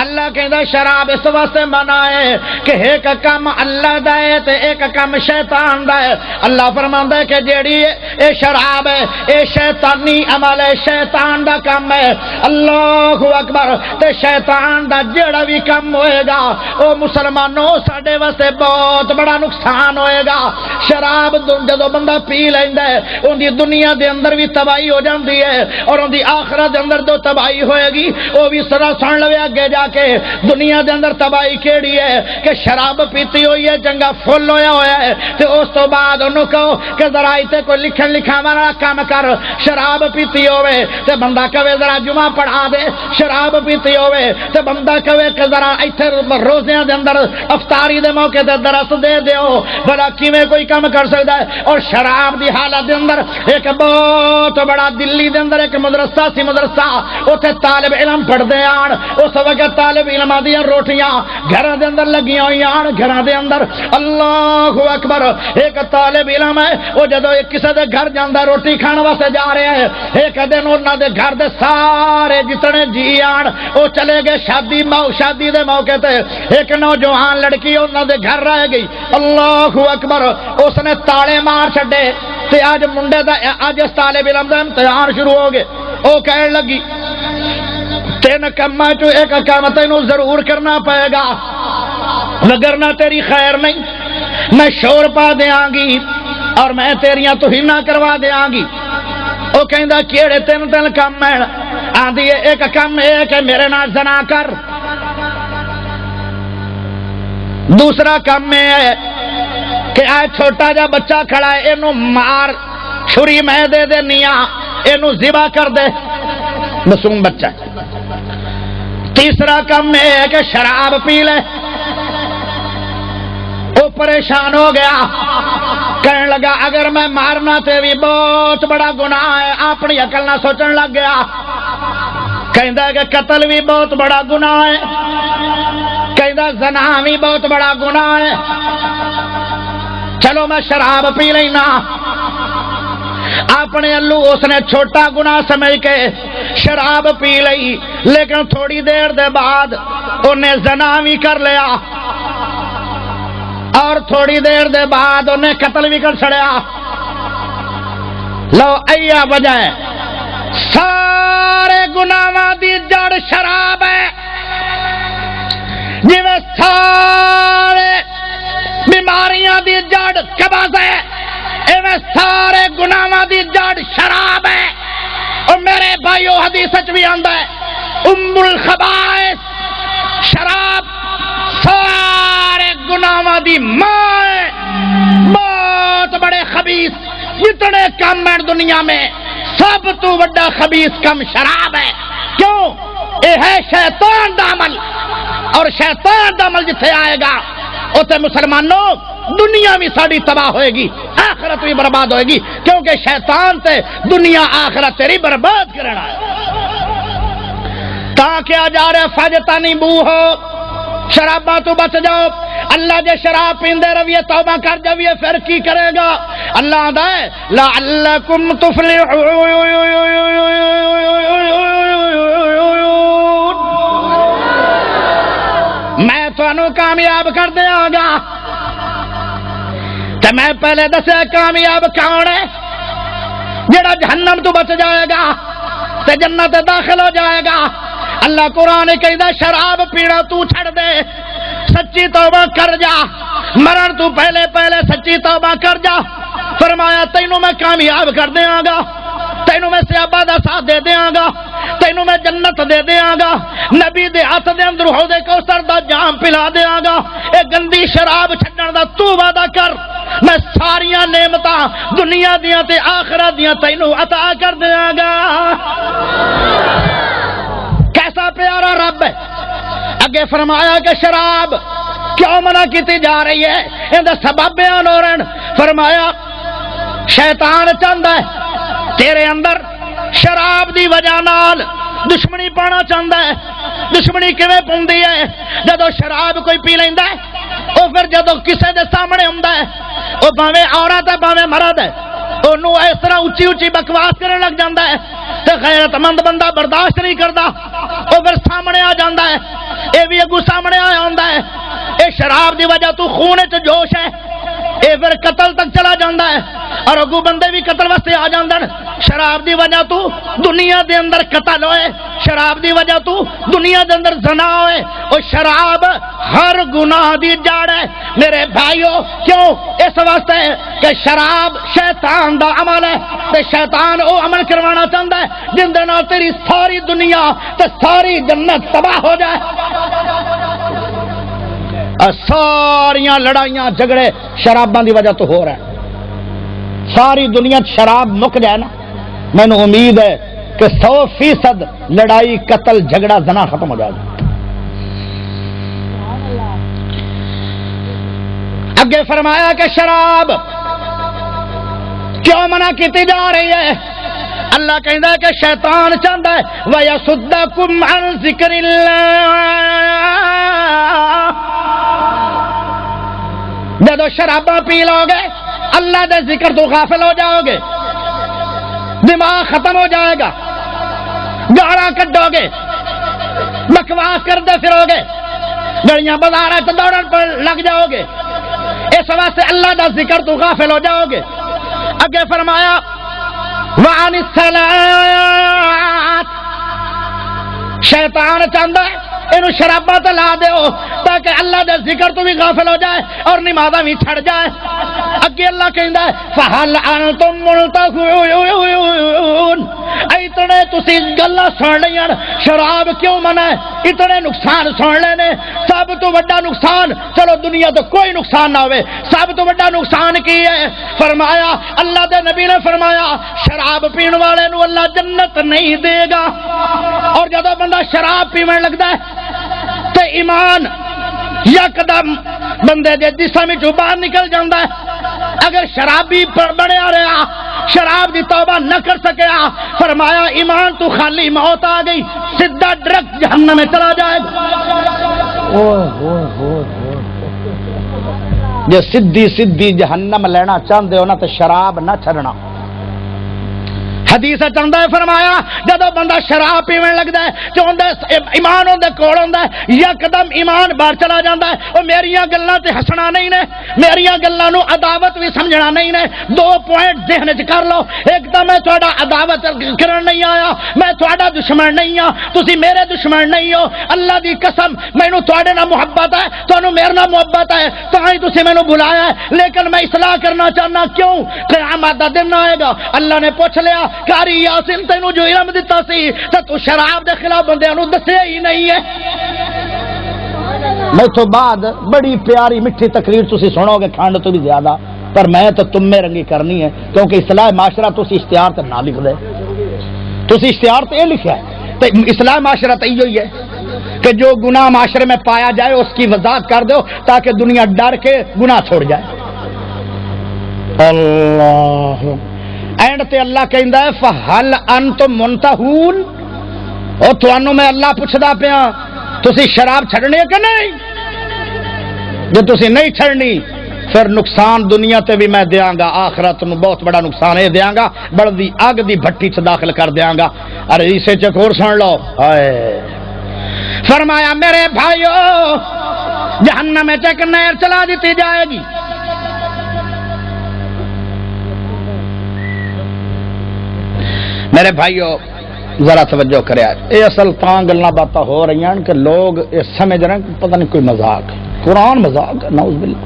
اللہ کہندا شراب اس واسطے منع ہے کہ ایک کم اللہ دا ہے تے ایک کم شیطان دا ہے. اللہ فرماندا ہے کہ جیڑی اے شراب ہے اے شیطانی عمل ہے، شیطان دا کم ہے. اللہ اکبر. تے شیطان دا جیڑا بھی کم ہوئے گا او مسلمانوں ساڈے واسطے بہت بڑا نقصان ہوئے گا. شراب جدو بندہ پی لیندا ہے اون دی دنیا دے اندر بھی تباہی ہو جاندی ہے اور اون دی آخرت دے اندر جو تباہی ہوئے گی او بھی سرا سن لوے اگے جا کے. دنیا دے اندر تباہی کیڑی ہے کہ شراب پیتی ہوئی ہے، چنگا فل ہویا ہوا ہے تے اس تو بعد انہوں کہو کہ ذرا ایتھے کوئی لکھن لکھاواں والا کام کر. شراب پیتی ہوئے تے بندہ کہے ذرا جمعہ پڑھا دے. شراب پیتی ہوئے تے بندہ کہے کہ ذرا ایتھے روزیاں دے اندر افطاری دے موقع تے درس دے دیو. بھلا کیویں کوئی کام کر سکدا ہے؟ اور شراب دی حالت دے اندر ایک بہت بڑا دلی دے اندر ایک مدرسہ سی، مدرسہ اوتھے طالب علم پڑھدے آن. اس وقت طالب علم دیاں روٹیاں گھراں دے اندر لگیاں ہوئی آن. گھراں دے اندر اللہ اکبر ایک طالب علم ہے وہ جدو کسی دے گھر جاندا روٹی کھان واسطے جا رہا ہے، ایک دن انہاں دے گھر دے سارے جتنے جی آن وہ چلے گئے شادی دے موقع تے. ایک نوجوان لڑکی انہاں دے گھر رہ گئی. اللہ اکبر. اس نے تالے مار چھڈے تے اج منڈے دا اج اس طالب علم دا امتحان شروع ہو گئے. وہ کہن لگی 3 کاماں چوں ایک کام تینوں ضرور کرنا پائے گا وگرنہ تیری خیر نہیں. میں شور پا دیاں گی اور میں تیریاں توہیناں کروا دیاں گی. وہ کہندا کیڑے 3 کام ہیں؟ آندی ہے ایک کام ہے کہ میرے نال زنا کر. دوسرا کام ہے کہ آ چھوٹا جا بچہ کھڑا ہے اینو مار، چھری میں دے دینیاں، اینو ذبح کر دے، معصوم بچہ. تیسرا کام ہے کہ شراب پی لے. وہ پریشان ہو گیا، کہنے لگا اگر میں مارنا تے بھی بہت بڑا گناہ ہے، اپنی عقل نہ سوچن لگ گیا، کہندا ہے کہ قتل بھی بہت بڑا گناہ ہے، کہندا زنا بھی بہت بڑا گناہ ہے، چلو میں شراب پی لینا۔ اپنے الو اس نے چھوٹا گناہ سمجھ کے شراب پی لئی، لیکن تھوڑی دیر دے بعد انہیں زنا بھی کر لیا اور تھوڑی دیر دے بعد انہیں قتل بھی کر چھڑیا۔ لو ایا وجہ ہے، سارے گناہاں دی جڑ شراب ہے، جی میں سارے بیماریاں دی جڑ قبض ہے، ایویں سارے گناہاں دی جڑ شراب ہے۔ اور میرے بھائیو حدیث وچ بھی آندا ہے ام الخبائث شراب سارے گناہاں دی ماں ہے، بہت بڑے خبیث جتنے کم ہیں دنیا میں سب تو بڑا خبیث کم شراب ہے۔ کیوں؟ یہ ہے شیطان دا عمل، اور شیطان دا عمل جتھے آئے گا اتنے مسلمانوں دنیا بھی ساری تباہ ہوئے گی، آخرت بھی برباد ہوئے گی، کیونکہ شیطان تے دنیا آخرت تیری برباد کرنا ہے۔ تاکہ آ جا رہے فجتنی بو ہو، شراباں تو بچ جاؤ۔ اللہ جے شراب پیندے رویے توبہ کر جاویے پھر کی کرے گا؟ اللہ دا ہے لعلکم تفلحون، میں تانوں کامیاب کر دیاں گا۔ تے میں پہلے دسے کامیاب کون ہے؟ جڑا جہنم تو بچ جائے گا تے جنت داخل ہو جائے گا۔ اللہ قرآن کہندا شراب پینا تو چھڑ دے، سچی توبہ کر جا، مرن تو پہلے پہلے سچی توبہ کر جا۔ فرمایا تینوں میں کامیاب کر دیاں گا، تینوں میں صحابہ دا ساتھ دے دیاں گا، تینوں میں جنت دے دیاں گا، نبی دے ہاتھ دے اندر حوض کوثر دا جام پلا دیاں گا۔ اے گندی شراب چھڈن دا تو وعدہ کر، میں ساریاں نعمتاں دنیا دیاں تے آخرت دیاں تینوں عطا کر دیاں گا۔ کیسا پیارا رب ہے۔ اگے فرمایا کہ شراب کیوں منع کیتی جا رہی ہے، ان دا سبب بیان ہو رہے ہیں۔ فرمایا شیطان چاہندا ہے تیرے اندر شراب دی وجہ نال دشمنی پانا چاہندا ہے۔ دشمنی کیویں پوندی ہے؟ جدو شراب کوئی پی لیندا ہے او پھر جدو کسے دے سامنے ہوندا ہے، او بھاویں عورت ہے بھاویں مرد ہے، انہوں اس طرح اچھی اچھی بکواس کرنے لگ جاندہ ہے تے غیرت مند بندہ برداشت نہیں کرتا، او پھر سامنے آ جاندہ ہے، اے بھی اگو سامنے آیا ہوندہ ہے۔ اے شراب دی وجہ تو خون چ جوش ہے، اے پھر قتل تک چلا جاندہ ہے، اور اگو بندے بھی قتل واسطے آ جاندہ ہے۔ شراب دی وجہ تو دنیا دے اندر قتل ہوئے، شراب دی وجہ تو دنیا دے اندر زنا ہوئے، اور شراب ہر گناہ دی جاڑ ہے میرے بھائیو۔ کیوں؟ اس واسطے کہ شراب شیطان دا عمل ہے، تے شیطان او عمل کروانا چاہتا ہے جن دے نال تیری ساری دنیا تے ساری جنت تباہ ہو جائے۔ ساریاں لڑائیاں جھگڑے شراباں دی وجہ تو ہو رہا ہے۔ ساری دنیا شراب مک جائے نا، میں نے امید ہے کہ 100% لڑائی قتل جھگڑا زنا ختم ہو جائے گا۔ اگے فرمایا کہ شراب کیوں منع کیتی جا رہی ہے؟ اللہ کہندا ہے کہ شیطان چاہتا ہے وَيَصُدَّكُمْ عَنْ ذِكْرِ اللَّهِ، جدو شراباں پی لو گے اللہ دے ذکر تو غافل ہو جاؤ گے، دماغ ختم ہو جائے گا، گاڑاں کڈو گے، بکواس کرتے پھرو گے، گلیاں بازار دوڑن پر لگ جاؤ گے، اس واسطے اللہ دا ذکر تو غافل ہو جاؤ گے۔ اگے فرمایا وعن الصلاۃ، شیطان چاہتا ہے انہوں شراباں تے لا دیو تاکہ اللہ دے ذکر تو بھی غافل ہو جائے اور نمازاں بھی چھڑ جائے۔ اگے اللہ کہندا ہے فہل انتم منتہون، اتنے تسی گلاں سن لیاں شراب کیوں منع ہے، اتنے نقصان سن لینے۔ سب تو بڑا نقصان، چلو دنیا تو کوئی نقصان نہ ہوئے، سب تو بڑا نقصان کی ہے؟ فرمایا اللہ دے نبی نے فرمایا شراب پین والے نو اللہ جنت نہیں دے گا۔ اور جدو بندہ شراب پیون لگتا ہے تے ایمان یکدم بندے دے جسم چوں باہر نکل جاندا ہے. اگر شرابی بنیا رہا شراب دی توبہ نہ کر سکیا فرمایا ایمان تو خالی موت آ گئی سیدھا ڈائریکٹ جہنم میں چلا جائے گا. جے سیدھی جہنم لینا چاہتے ہو نا تو شراب نہ چھڑنا. حدیث چاہتا ہے فرمایا جدو بندہ شراب پیون لگتا ہے تو ایمان اندر کول ہوندا ہے یکدم ایمان باہر چلا جاتا ہے. وہ میریاں گلاں تے ہسنا نہیں نے میریاں گلاں نو عداوت بھی سمجھنا نہیں نے. 2 پوائنٹ ذہن وچ کر لو. ایک تو میں تہاڈا عداوت کرن نہیں آیا میں تہاڈا دشمن نہیں ہاں تسی میرے دشمن نہیں ہو. اللہ دی قسم مینوں تہاڈے نال محبت ہے تانوں میرے نال محبت ہے تاں ہی تسی مینوں بلایا ہے لیکن میں اصلاح کرنا چاہنا. کیوں قیامت دا دن آئے گا اللہ نے پوچھ لیا کاری یاسین تینوں جو علم دیتا سی تو شراب دے خلاف بندیاں نوں دسیا ہی نہیں ہے. میں تو بعد بڑی پیاری میٹھی تقریر تسی سنو گے کھنڈ تو بھی زیادہ پر میں تو تم میں رنگی کرنی ہے کیونکہ اصلاح معاشرہ تسی اشتہار تے نہ لکھ دے. تسی اشتہار تے لکھا ہے تے اصلاح معاشرہ تے یہی ہے کہ جو گناہ معاشرے میں پایا جائے اس کی وضاحت کر دو تاکہ دنیا ڈر کے گناہ چھوڑ جائے. اللہ اینڈ تے اللہ کہندا ہے فہل انتم منتہون. او تھانوں میں اللہ پوچھدا پیا تسی شراب چھڑنی ہے کہ نہیں. جے تسی نہیں چھڑنی پھر نقصان دنیا تے بھی میں دیاں گا آخرت نو بہت بڑا نقصان ہے دیاں گا بڑی اگ دی بھٹی چ داخل کر دیاں گا. ارے اسے چ اور سن لو ہائے فرمایا میرے بھائیو جہنم میں ایک نہر چلا دیتی جائے گی. میرے بھائیو ذرا توجہ کرے یہ اصل تاں گلاں باتاں ہو رہی ہیں کہ لوگ یہ سمجھ رہے ہیں کہ پتہ نہیں کوئی مذاق قرآن مذاق نعوذ باللہ.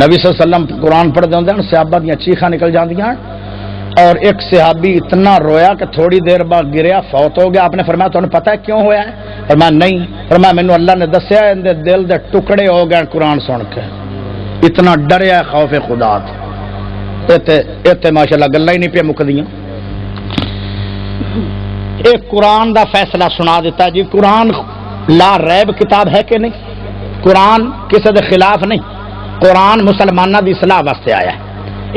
نبی صلی اللہ علیہ وسلم قرآن پڑھتے ہوندے ہیں صحابہ دیاں چیخاں نکل جاندیاں اور ایک صحابی اتنا رویا کہ تھوڑی دیر بعد گریا فوت ہو گیا. آپ نے فرمایا تمہیں پتہ ہے کیوں ہویا ہے؟ فرمایا نہیں. فرمایا مینوں اللہ نے دسیا ان دے دل دے ٹکڑے ہو گئے قرآن سن کے اتنا ڈریا خوف خدا تے ماشاءاللہ گلاں ہی نہیں پیا مکدیاں. ایک قرآن دا فیصلہ سنا دیتا جی. قرآن لا ریب کتاب ہے کہ نہیں. قرآن کسی دے خلاف نہیں. قرآن مسلمانہ دی اصلاح واسطے آیا ہے.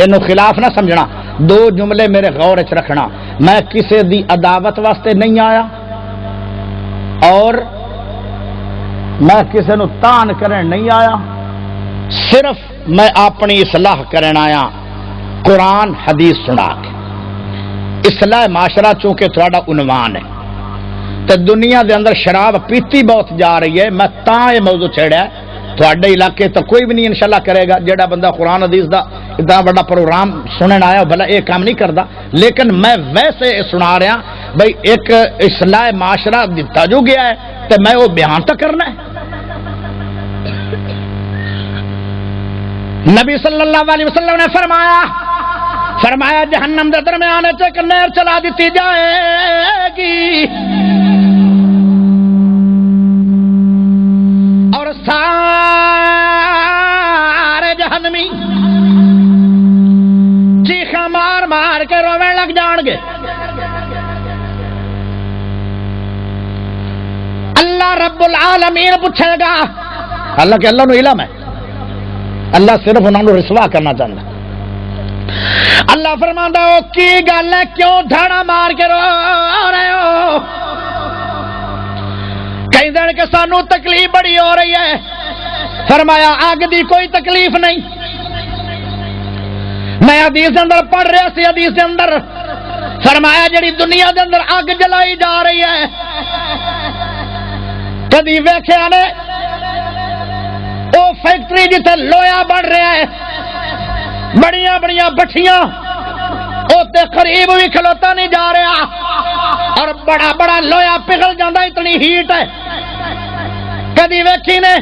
اینو خلاف نہ سمجھنا. 2 جملے میرے غور وچ رکھنا. میں کسی دی عداوت واسطے نہیں آیا اور میں کسی نو تان کرن نہیں آیا. صرف میں اپنی اصلاح کرن آیا قرآن حدیث سنا کے. اصلاح معاشرہ چونکہ تھوڑا عنوان ہے تو دنیا دے اندر شراب پیتی بہت جا رہی ہے. میں تاں یہ موضوع چھیڑا ہے تھوڑے علاقے تو کوئی بھی نہیں انشاءاللہ کرے گا. جڑا بندہ قرآن حدیث دا اتنا بڑا پروگرام سنن آیا بھلا یہ کام نہیں کرتا لیکن میں ویسے سنا رہا بھائی ایک اصلاح معاشرہ دتا جو گیا ہے تو میں وہ بیان تو کرنا ہے. نبی صلی اللہ علیہ وسلم نے فرمایا جہنم دے درمیان ایک نہر چلا دیتی جائے گی اور سارے جہنمی چیخاں مار مار کے رونے لگ جان گے. اللہ رب العالمین پوچھے گا حالانکہ اللہ نو علم ہے اللہ صرف انہوں نے رسوا کرنا چاہتا. اللہ فرماندا ہو کی گل ہے کیوں دھاڑا مار کے رو رہے ہو. کئی دن کہ سانو تکلیف بڑی ہو رہی ہے. فرمایا اگ دی کوئی تکلیف نہیں. میں حدیث اندر پڑھ رہا سی حدیث اندر فرمایا جڑی دنیا دے اندر اگ جلائی جا رہی ہے کدی ویکھیا نے وہ فیکٹری جتے لویا بن رہا ہے بڑیاں بڑیاں بٹھیاں تے قریب بھی کھلوتا نہیں جا رہا اور بڑا بڑا لویا پگھل جاتا اتنی ہیٹ ہے. کدی ویکھی نے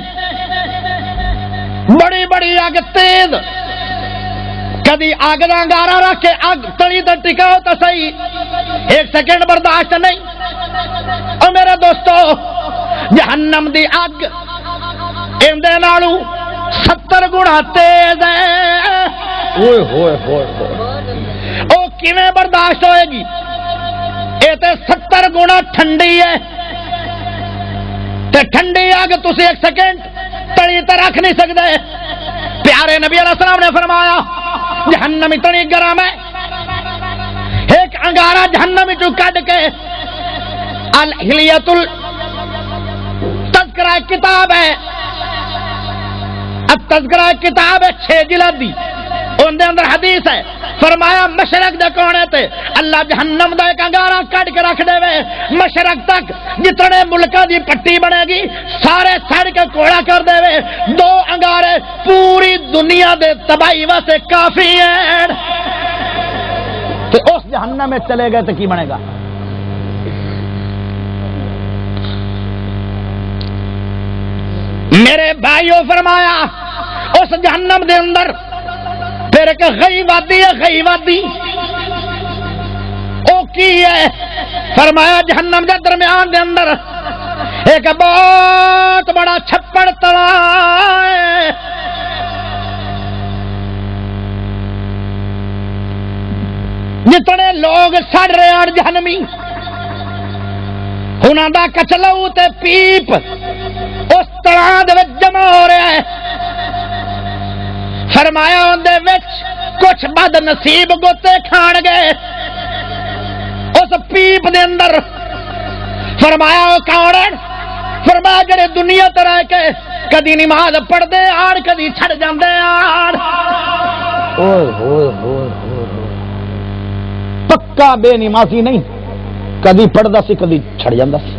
بڑی بڑی اگ تیز کدی اگ دا انگارا رکھ کے اگ تلی تے ٹکاؤ تو صحیح 1 سیکنڈ برداشت نہیں. اور میرے دوستو جہنم دی اگ اندے نالوں 70 گنا تیز ہے. اوئے ہوئے ہوئے او کیویں برداشت ہوئے گی. یہ تے 70 گنا ٹھنڈی ہے. تے ٹھنڈی اگ تسی ایک سیکنڈ تڑی تے رکھ نہیں سکدے. پیارے نبی علیہ السلام نے فرمایا جہنم اتنی گرم ہے ایک انگارا جہنم چوں کڈ کے الحلیۃ التذکرہ کتاب ہے التذکرہ کتاب ہے 6 جلد دی ان دے اندر حدیث ہے فرمایا مشرق دے کونے تے اللہ جہنم دا ایک انگارا کٹ کے رکھ دے وے مشرق تک جتنے ملکاں دی پٹی بنے گی سارے سڑ کے کوڑا کر دے وے 2 انگارے پوری دنیا دے تباہی واسطے کافی ہیں. تے اس جہنم میں چلے گئے تو کی بنے گا؟ میرے بھائیوں فرمایا اس جہنم دے اندر پھر ایک غی وادی ہے غی وادی او کی ہے فرمایا جہنم دے درمیان دے اندر ایک بہت بڑا چھپڑ تلا ہے جتنے لوگ سڑ رہے ہیں جہنمی انہاں دا کچلو تے پیپ اس تلا دے وچ جمع ہو رہا ہے. فرمایا اندے وچ کچھ بد نصیب گوتے کھان گئے اس پیپ دے اندر. فرمایا وہ کون ہے؟ فرمایا جڑے دنیا تے رہ کے کدی نماز پڑھدے آن کدی چھڑ جاندے آن. پکا بے نمازی نہیں کدی پڑھدا سی کدی چھڑ جاندا سی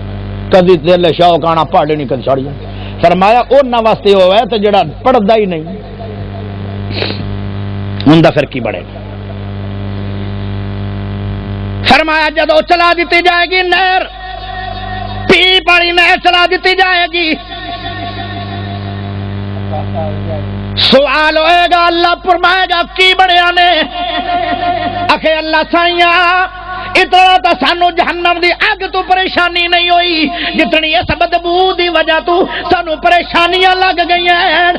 کدی دل شوق آنا پڑھ نہیں کدی چھڑ جاندا. فرمایا انہاں واسطے ہویا ہے تے جڑا پڑھدا ہی نہیں ان دا پھر کی بڑے. فرمایا جدو چلا دیتی جائے گی نہر پی پانی نہر چلا دیتی جائے گی سوال ہوئے گا اللہ فرمائے گا کی بڑیا نے آخے اللہ سائیاں اتنا تو سانو جہنم دی اگ تو پریشانی نہیں ہوئی جتنی اس بدبو دی وجہ تو سانو پریشانیاں لگ گئی ہیں.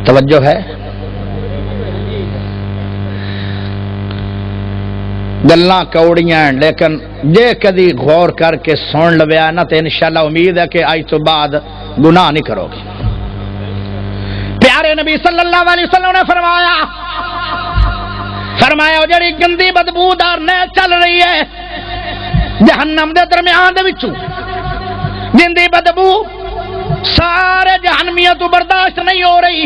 توجہ ہے گلاں کوڑیاں لیکن جے کدی غور کر کے سن لویا نا تو انشاءاللہ امید ہے کہ آج تو بعد گناہ نہیں کرو گے. پیارے نبی صلی اللہ علیہ وسلم نے فرمایا جڑی گندی بدبودار نہر چل رہی ہے جہنم دے درمیان دے وچوں گندی بدبو سارے جہنمیوں تو برداشت نہیں ہو رہی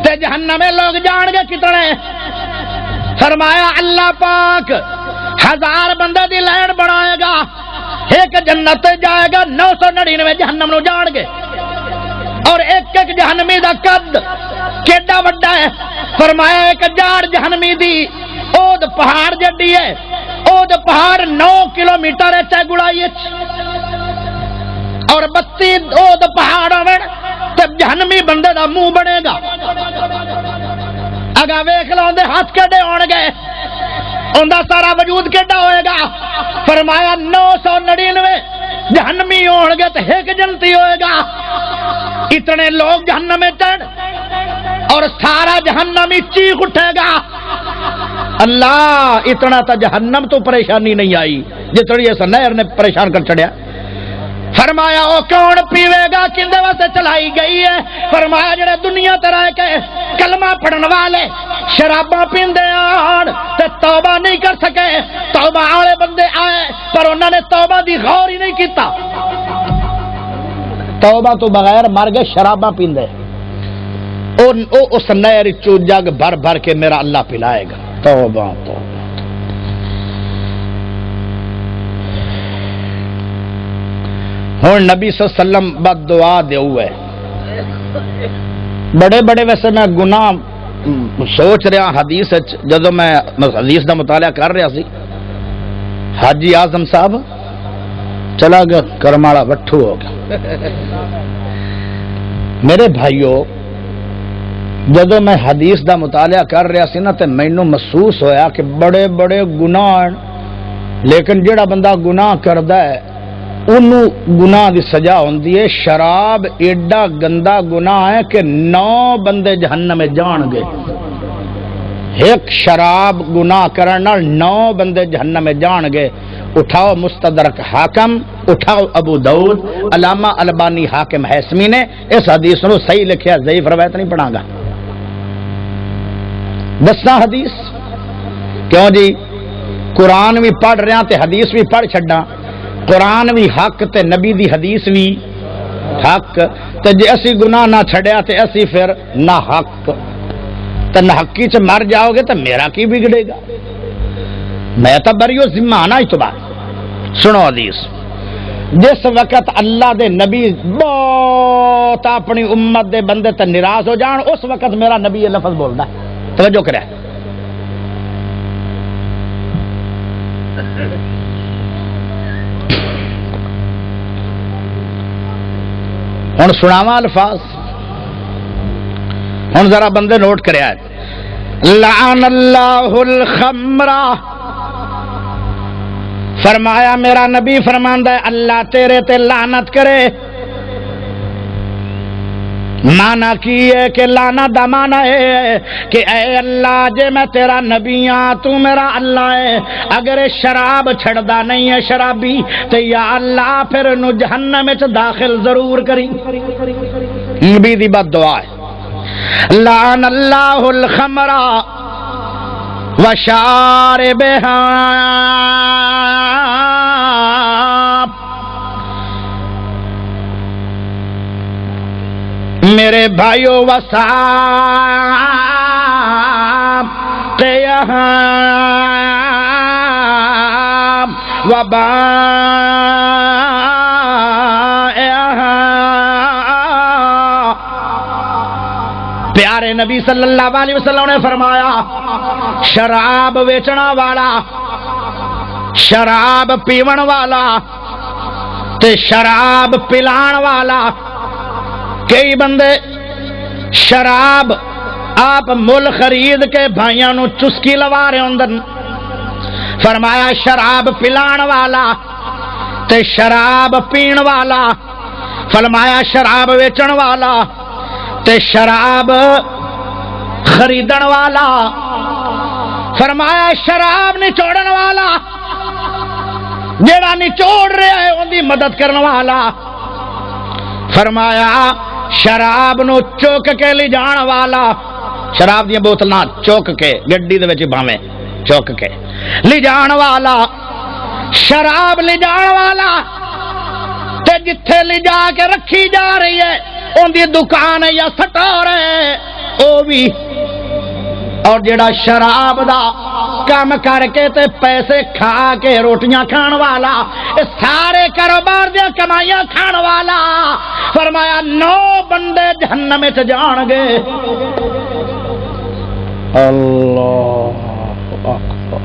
تے جہنم میں لوگ جان گے کتنے. فرمایا اللہ پاک 1000 بندے دی لائن بنائے گا ایک جنت جائے گا 999 جہنم نو جان گے اور ایک ایک جہنمی دا قد کیڈا وڈا ہے. فرمایا ایک جاڑ جہنمی دی اود پہاڑ جڈی ہے اود پہاڑ 9 کلومیٹر ہے چاہے گڑائی اور 32 اود پہاڑ ہوئے تب جہنمی بندے دا منہ بنے گا. اگا ویکھ لو دے ہاتھ کیڈے ہون گے اوندا سارا وجود کیڈا ہوئے گا. فرمایا 999 جہنمی ہون گے تے ایک جنتی ہوئے گا. اتنے لوگ جہنم میں چڑھ اور سارا جہنمی چیخ اٹھے گا اللہ اتنا تا جہنم تو پریشانی نہیں آئی جتنی اس نہر نے پریشان کر چڑھیا. فرمایا او کون پیوے گا کندے واسطے چلائی گئی ہے؟ فرمایا جڑے دنیا تے رہ کے کلمہ پڑھن والے شراباں پیندے آن تے توبہ نہیں کر سکے. توبہ والے بندے آئے پر انہوں نے توبہ دی غور ہی نہیں کیتا. توبہ تو بغیر مر گئے شراباں پیندے اس نہر چو جگ بھر بھر کے میرا اللہ پلائے گا. توبہ توبہ ہوں نبی صلی اللہ علیہ وسلم بد دعا دے ہوئے بڑے بڑے ویسے میں گناہ سوچ رہا حدیث جدو میں حدیث دا مطالعہ کر رہا سی حاجی اعظم صاحب چلا گیا کرمالا وٹھو ہو گیا. میرے بھائیو جدو میں حدیث دا مطالعہ کر رہا سی نا تے مینوں محسوس ہویا کہ بڑے بڑے گناہ لیکن جڑا بندہ گناہ کردا ہے انہوں گناہ دی سزا ہوندی ہے. شراب ایڈا گندا گناہ ہے کہ 9 بندے جہنم میں جان گے ایک شراب گناہ کرنا 9 بندے جہنم میں جان گے. اٹھاؤ مستدرک حاکم، اٹھاؤ ابو داؤد، علامہ البانی حاکم حیثمی نے اس حدیث نو صحیح لکھیا، ضعیف روایت نہیں پڑھا گا. دسنا حدیث کیوں جی؟ قرآن بھی پڑھ رہا تے حدیث بھی پڑھ چھڈا. قرآن بھی حق تے نبی دی حدیث بھی حق. تے جے اسی گناہ نہ چھڑیا تے اسی پھر نہ حق تے نہ حقی چ مر جاؤ گے تے میرا کی بگڑے گا؟ میں تو بریو ذمہ نا اس تو بعد. سنو حدیث. جس وقت اللہ دے نبی بہت اپنی امت دے بندے تے ناراض ہو جان، اس وقت میرا نبی یہ لفظ بولدا ہے. توجہ کرے. ہن سناواں الفاظ، ہن ذرا بندے نوٹ کریا. لعن اللہ الخمر، فرمایا میرا نبی فرماندا ہے اللہ تیرے تے لعنت کرے. مانا کی ہے کہ لعنت دا مانا ہے کہ اے اللہ جے میں تیرا نبی ہاں تو میرا اللہ ہے، اگر شراب چھڑدا نہیں ہے شرابی تو یا اللہ پھر نو جہنم وچ داخل ضرور کری. نبی دی بد دعا ہے. لعن اللہ الخمر وشاربها، میرے بھائیو وساقیہا وبائعہا. پیارے نبی صلی اللہ علیہ وسلم نے فرمایا شراب ویچنا والا، شراب پیون والا تے شراب پلان والا، کئی بندے شراب آپ مل خرید کے بھائیاں نو چسکی لوا رہے ہوندن. فرمایا شراب پلان والا تے شراب پین والا، فرمایا شراب ویچن والا تے شراب خریدن والا، فرمایا شراب نچوڑن والا جیڑا نچوڑ رہا ہے ان دی مدد کرنے والا، فرمایا شراب نو چوک کے لے جان والا، شراب دیا بوتلاں چوک کے گڈی دے وچ بھاویں چوک کے لے جان والا، شراب لے جان والا تے جتھے لے جا کے رکھی جا رہی ہے ان دی دکان یا سٹور ہے او بھی، اور جڑا شراب دا کام کر کے تے پیسے کھا کے روٹیاں کھان والا، سارے کاروبار دیا کمائیاں کھان والا، فرمایا 9 بندے جہنم میں جان گے. اللہ اکبر.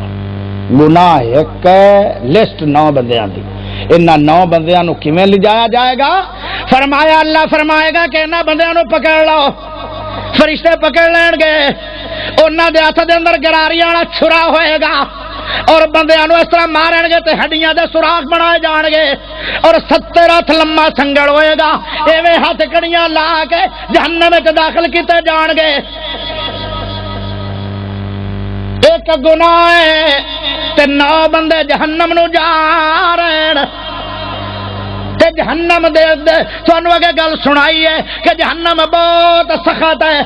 گناہ ایک لسٹ 9 بندیاں دی. انہاں 9 بندیاں نو کیویں لے جایا جائے گا؟ فرمایا اللہ فرمائے گا کہ انہاں بندیاں نو پکڑ لو، فرشتے پکڑ لین گے، انہاں دے ہاتھ دے اندر گراریاں والا چھرا ہوئے گا اور بندیاں نو اس طرح مارن گے تے ہڈیاں دے سوراخ بنائے جان گے اور 70 ہاتھ لمبا سنگڑ ہوئے گا، ایویں ہاتھ کڑیاں لا کے جہنم وچ داخل کیتے جان گے. ایک گناہ ہے تے 9 بندے جہنم نو جا رہے ہیں. تے جہنم دے تھانوں اگے گل سنائی ہے کہ جہنم بہت سخت ہے،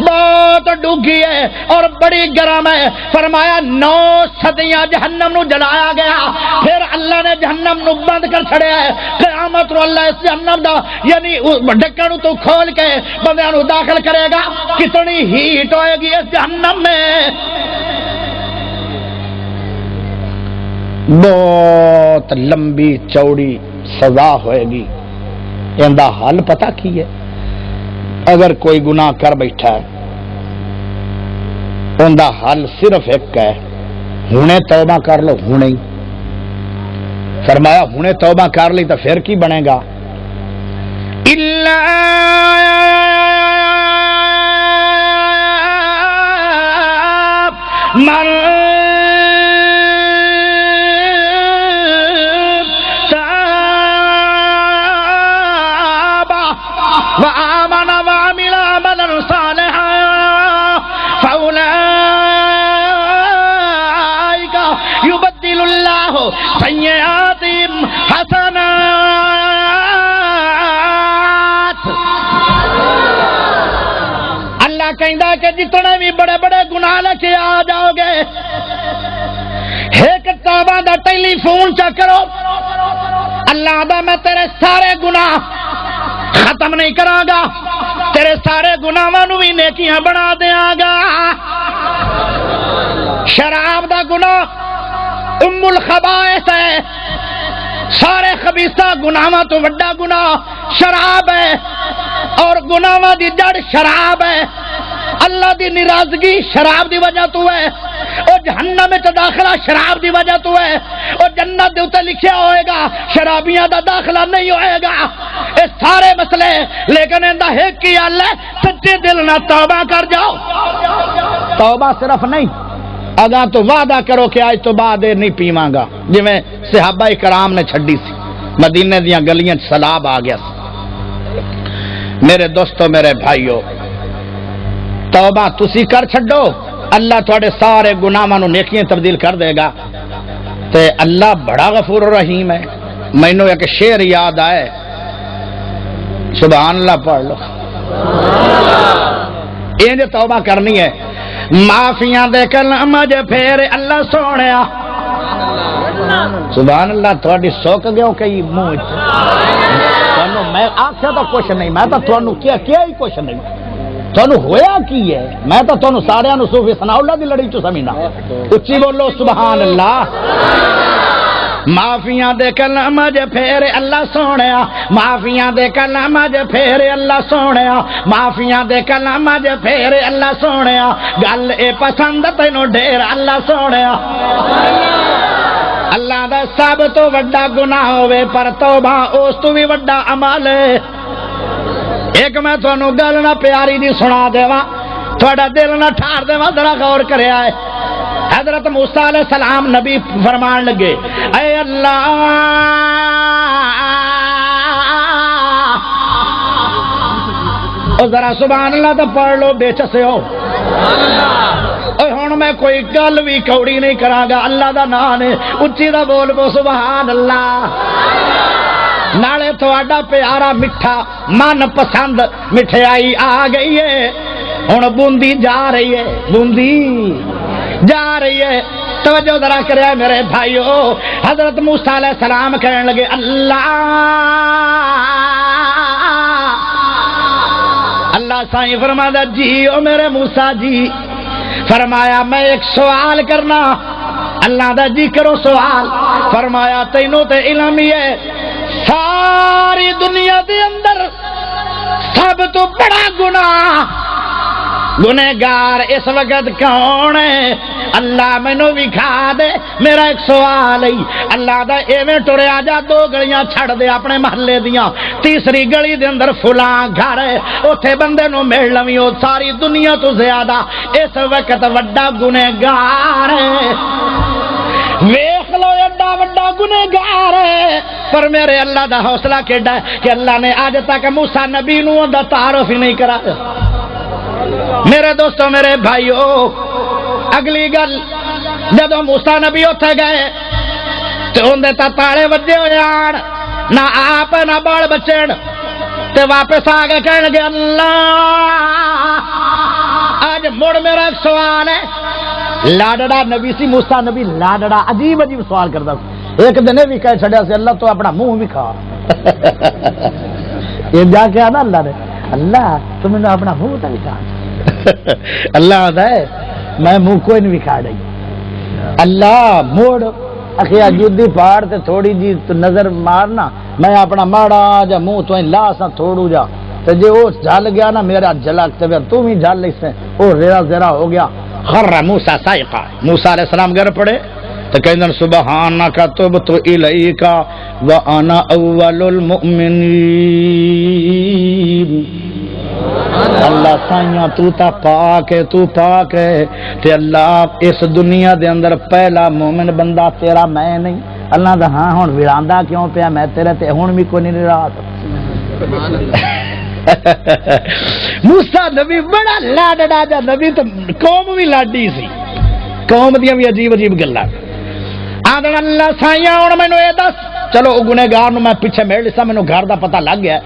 بہت ڈوگھی ہے اور بڑی گرم ہے. فرمایا 9 صدیاں جہنم نو جلایا گیا، پھر اللہ نے جہنم نو بند کر چھڑیا ہے. قیامت رو اللہ اس جہنم دا یعنی ڈھکن تو کھول کے بندیاں نو داخل کرے گا. کتنی ہیٹ ہوئے گی اس جہنم میں، بہت لمبی چوڑی سزا ہوئے گی. اندہ حل پتہ کی ہے؟ اگر کوئی گناہ کر بیٹھا ہے اندہ حل صرف ایک ہے، ہنے توبہ کر لو. ہنے ہی فرمایا ہنے توبہ کر لی تو پھر کی بنے گا؟ من وآمن وعمل عملا صالحا فأولئك کہندا کہ جتنے بھی بڑے بڑے گناہ لے کے آ جاؤ گے ایک توبہ دا ٹیلی فون چا کرو اللہ دا میں تیرے سارے گناہ ختم نہیں کراں گا تیرے سارے گناہاں نو بھی نیکیاں بنا دیاں گا شراب دا گناہ ام الخبائث ہے سارے خبیثہ گناہاں تو بڑا گناہ شراب ہے اور گناہاں دی جڑ شراب ہے اللہ دی ناراضگی شراب دی وجہ تو ہے اور جہنم میں داخلہ شراب دی وجہ تو ہے اور جنت دے اوتے لکھیا ہوئے گا شرابیاں دا داخلہ نہیں ہوئے گا اے سارے مسئلے لیکن اندا ایک ہی حل ہے سچے دل نہ توبہ کر جاؤ توبہ صرف نہیں اگاں تو وعدہ کرو کہ آج تو بعد نہیں پیواں گا جی میں صحابہ کرام نے چھڈی سی مدینے دیاں گلیاں سیلاب آ گیا سی میرے دوستو میرے بھائیو توبہ تسی کر چھڈو اللہ تھوڑے سارے گناہاں نو نیکیاں تبدیل کر دے گا تے اللہ بڑا غفور رحیم ہے مینوں ایک شعر یاد آئے سبحان اللہ پڑھ لو انج توبہ کرنی ہے معافیاں دے کلام جے پھر اللہ سونیا سبحان اللہ تھوڑی سوک گئے کئی منہ تانوں میں آکھیا تو کچھ نہیں میں تو تانوں کیا ہی کچھ نہیں تانوں ہویا کی ہے میں تو تانوں سارے نو صوفی ثناء اللہ دی لڑی چ سمینا اچھی بولو سبحان اللہ معافیاں دے کلام جے پھر اللہ سونیا معافیاں دے کلام جے پھر اللہ سونیا معافیاں دے کلام جے پھر اللہ سونیا گل اے پسند تینوں ڈھیر اللہ سونیا اللہ دا سب تو وڈا گناہ ہوئے پر توبہ اس تو بھی وڈا عمل ہے ایک میں تھانوں گل نہ پیاری دی سنا دیواں تھوڑا دل نہ ٹھار دیواں ذرا غور کریا ہے حضرت موسیٰ علیہ السلام نبی فرمان لگے اے اللہ اور ذرا سبحان اللہ تو پڑھ لو بے چسے ہو اور ہن میں کوئی گل بھی کوڑی نہیں کراں گا اللہ دا نام ہے اچھی دا بول بو سبحان اللہ نالے تھوڑا پیارا میٹھا من پسند مٹھائی آ گئی ہے ہن بوندی جا رہی ہے بوندی جا رہی ہے توجہ ذرا کرے میرے بھائیو حضرت موسیٰ علیہ السلام کہنے لگے اللہ سائیں فرمایا جی او میرے موسیٰ جی فرمایا میں ایک سوال کرنا اللہ دا جی کرو سوال فرمایا تینوں تے علم ہی ہے ساری دنیا دے اندر سب تو بڑا گناہ گنہگار اس وقت کون ہے اللہ مینوں وکھا دے میرا ایک سوال ہے اللہ دا ایویں ٹریا جا دو گلیاں چھڑ دے اپنے محلے دیاں تیسری گلی دے اندر فلاں گھر ہے اوتھے بندے نو مل لویں او ساری دنیا تو زیادہ اس وقت وڈا گنہگار ہے ویکھ لو ایڈا وڈا گنہگار ہے پر میرے اللہ دا حوصلہ کیڈا ہے کہ اللہ نے آج تک موسیٰ نبی نو دا تعارف ہی نہیں کرایا میرے دوستو میرے بھائیو اگلی گل جدو موسیٰ نبی اتھے گئے تو اندے تا تاڑے وجے ہوئے آن نہ آپ نہ بال بچے تے واپس آگے کہنے گے اللہ آج مڑ میرا ایک سوال ہے لاڈڑا نبی سی موسیٰ نبی لاڈڑا عجیب عجیب سوال کرتا ایک دن بھی کہہ چھڑیا سے اللہ تو اپنا منہ بھی کھا یہ جا کے آنا اللہ نے اللہ تم نے اپنا منہ تو بھی کھا اللہ آتا ہے میں منہ کوئی نہیں کھا رہی اللہ موڑ اخیا جدی پہاڑ تے تھوڑی جی تو نظر مارنا میں اپنا ماڑا جا منہ تو لا سا تھوڑو جا تے جے وہ جل گیا نا میرا جلک تے تو بھی جل اس سے وہ زیرا زیرا ہو گیا خر موسیٰ سائقہ موسیٰ علیہ السلام گر پڑے تو کہندن سبحانک تبت الیک وانا اول المؤمنین اللہ سائیاں تو تا پاک ہے تے اللہ اس دنیا دے اندر پہلا مومن بندہ تیرا میں نہیں اللہ دا ہاں ہن ویراندا کیوں پیا میں تیرے تے ہن بھی کوئی نہیں رات موسیٰ نبی بڑا لاڈڑا جا نبی تو قوم بھی لاڈی سی قوم دیاں بھی عجیب عجیب گلاں آدھن اللہ سائیاں ہن مینوں اے دس چلو گنہگار نو میں پیچھے میل لسا مینوں گھر دا پتہ لگ گیا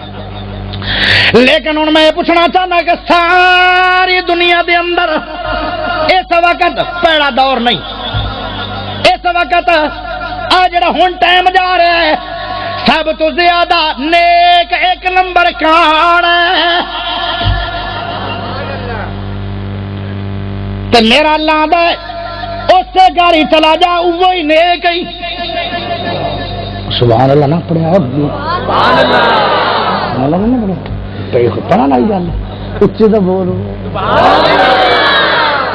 لیکن ہوں میں پوچھنا چاہنا کہ ساری دنیا دے اندر اس وقت پہلا دور نہیں، اس وقت آ جڑا ہن ٹائم جا رہا ہے سب تو زیادہ نیک ایک نمبر کون ہے؟ تے میرا اللہ دا اس سے گاڑی چلا جا وہی نیک ہی۔ سبحان اللہ نہ پڑھیا سبحان اللہ نہ پڑھیا پڑھا لائی گل اچھی تو بولو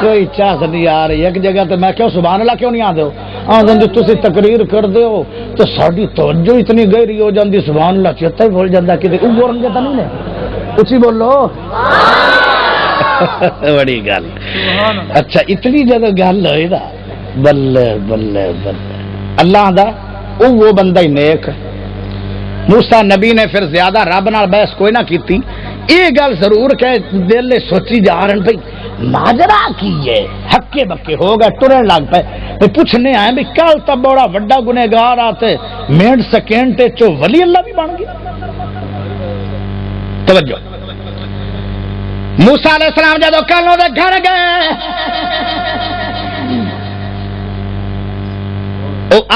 کوئی چاس نہیں آ رہی ایک جگہ تو میں کیوں سبحان اللہ کیوں نہیں آتے ہو آدھے تسی تقریر کر ہو تو ساری توجہ اتنی گہری ہو جاتی سبحان اللہ چیتا ہی بھول جاتا کہ رنگے تو نہیں نے اچھی بولو بڑی گل اچھا اتنی جگہ گل ہوئی نا بلے بلے بلے اللہ دا وہ بندہ ہی نیک موسیٰ نبی نے پھر زیادہ رب نال بحث کوئی نہ کیتی یہ گل ضرور کہ دل سوچی جا رہے بھائی ماجرا کی ہے ہکے بکے ہو گئے ٹرن لگ پے پوچھنے آئے بھی کل تو بڑا وڈا گنہگار آتے منٹ سیکنڈ چو ولی اللہ بھی بن گیا۔ توجہ موسیٰ علیہ السلام جدو کل دے گھر گئے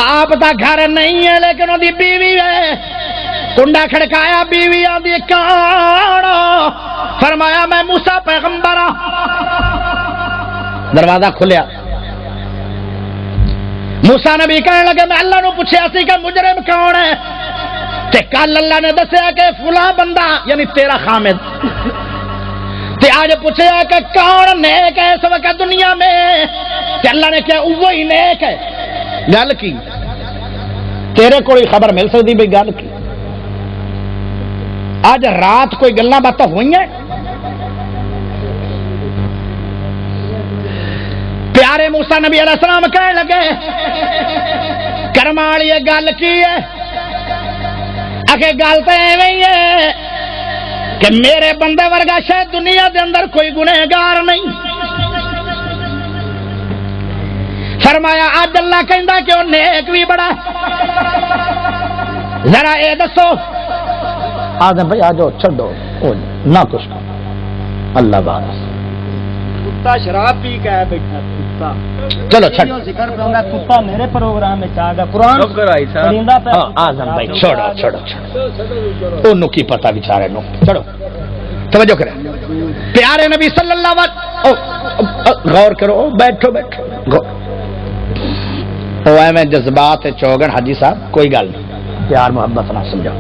آپ دا گھر نہیں ہے لیکن وہ بیوی ہے کنڈا کھڑکایا بیوی آدھی کون فرمایا میں موسیٰ پیغمبر ہوں دروازہ کھلیا موسیٰ نبی کہنے لگے میں اللہ نو پوچھیا سی کہ مجرم کون ہے تے کل اللہ نے دسیا کہ فلاں بندہ یعنی تیرا خامد تے آج پوچھیا کہ کون نیک ہے اس وقت دنیا میں تے اللہ نے کہا وہی نیک ہے۔ گل کی تیرے کو خبر مل سکتی بھی گل کی آج رات کوئی گلاں باتیں ہوئی ہیں پیارے موسیٰ نبی علیہ السلام کہنے لگے کرم والی گل کی ہے اگے گل تو ایویں ہی ہے کہ میرے بندے ورگا شاید دنیا دے اندر کوئی گنہگار نہیں۔ فرمایا آج اللہ کہندا کہ وہ نیک بھی بڑا ذرا اے دسو آدم بھائی آجو چھڑو نہ کچھ اللہ بارس کتا شراب پی کے ہے بیٹھا کتا چلو چھڑ ذکر کروں گا کتا میرے پروگرام میں آ گیا قرآن پرندہ پہ آدم بھائی چھوڑو چھوڑو چھوڑو انہوں کی پتہ بیچارے نو چھوڑو توجہ کریں پیارے نبی صلی اللہ علیہ وسلم غور کرو بیٹھو بیٹھو وہ میں جذبات چوگن حاجی صاحب کوئی گل نہیں پیار محبت نہ سمجھو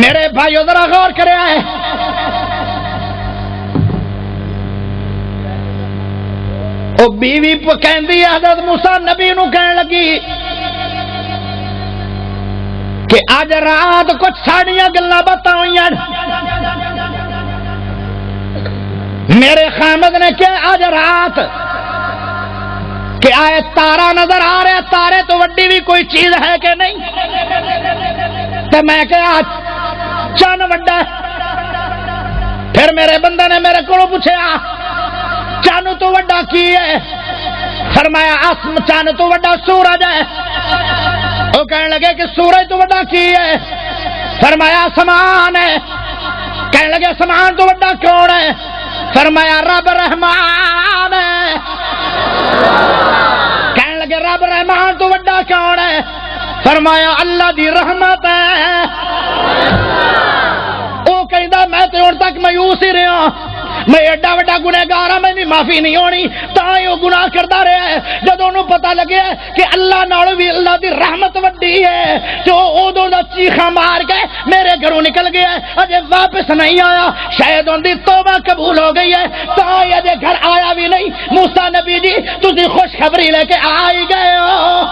میرے بھائیو ذرا غور کرے آئے وہ بیوی کہندی حضرت موسیٰ نبی نو کہنے لگی کہ آج رات کچھ ساڑیاں گلاں باتاں ہوئیاں میرے خامد نے کہ آج رات کہ آئے تارا نظر آ رہا تارے تو وڈی بھی کوئی چیز ہے کہ نہیں تو میں کہ آج چن وڈا پھر میرے بندے نے میرے کو پوچھا چن تو وڈا کی ہے فرمایا آسم چن تو وڈا سورج ہے وہ کہنے لگے کہ سورج تو وڈا کی ہے فرمایا سمان ہے کہنے لگے سمان تو وڈا کون ہے فرمایا رب رحمان ہے کہنے لگے رب رحمان تو وڈا کون ہے فرمایا اللہ دی رحمت ہے وہ کہندا میں تے ہن تک مایوس ہی رہا میں ایڈا وڈا گنہگار ہاں میں معافی نہیں ہونی تاں ہی وہ گناہ کرتا رہا ہے جدوں انہوں پتہ لگیا کہ اللہ نال بھی اللہ دی رحمت وڈی ہے جو ادوں دا چیخا مار کے میرے گھروں نکل گیا ہے اجے واپس نہیں آیا شاید ان دی توبہ قبول ہو گئی ہے تاں ہی اجے گھر آیا بھی نہیں موسیٰ نبی جی تسی خوشخبری لے کے آ ہی گئے ہو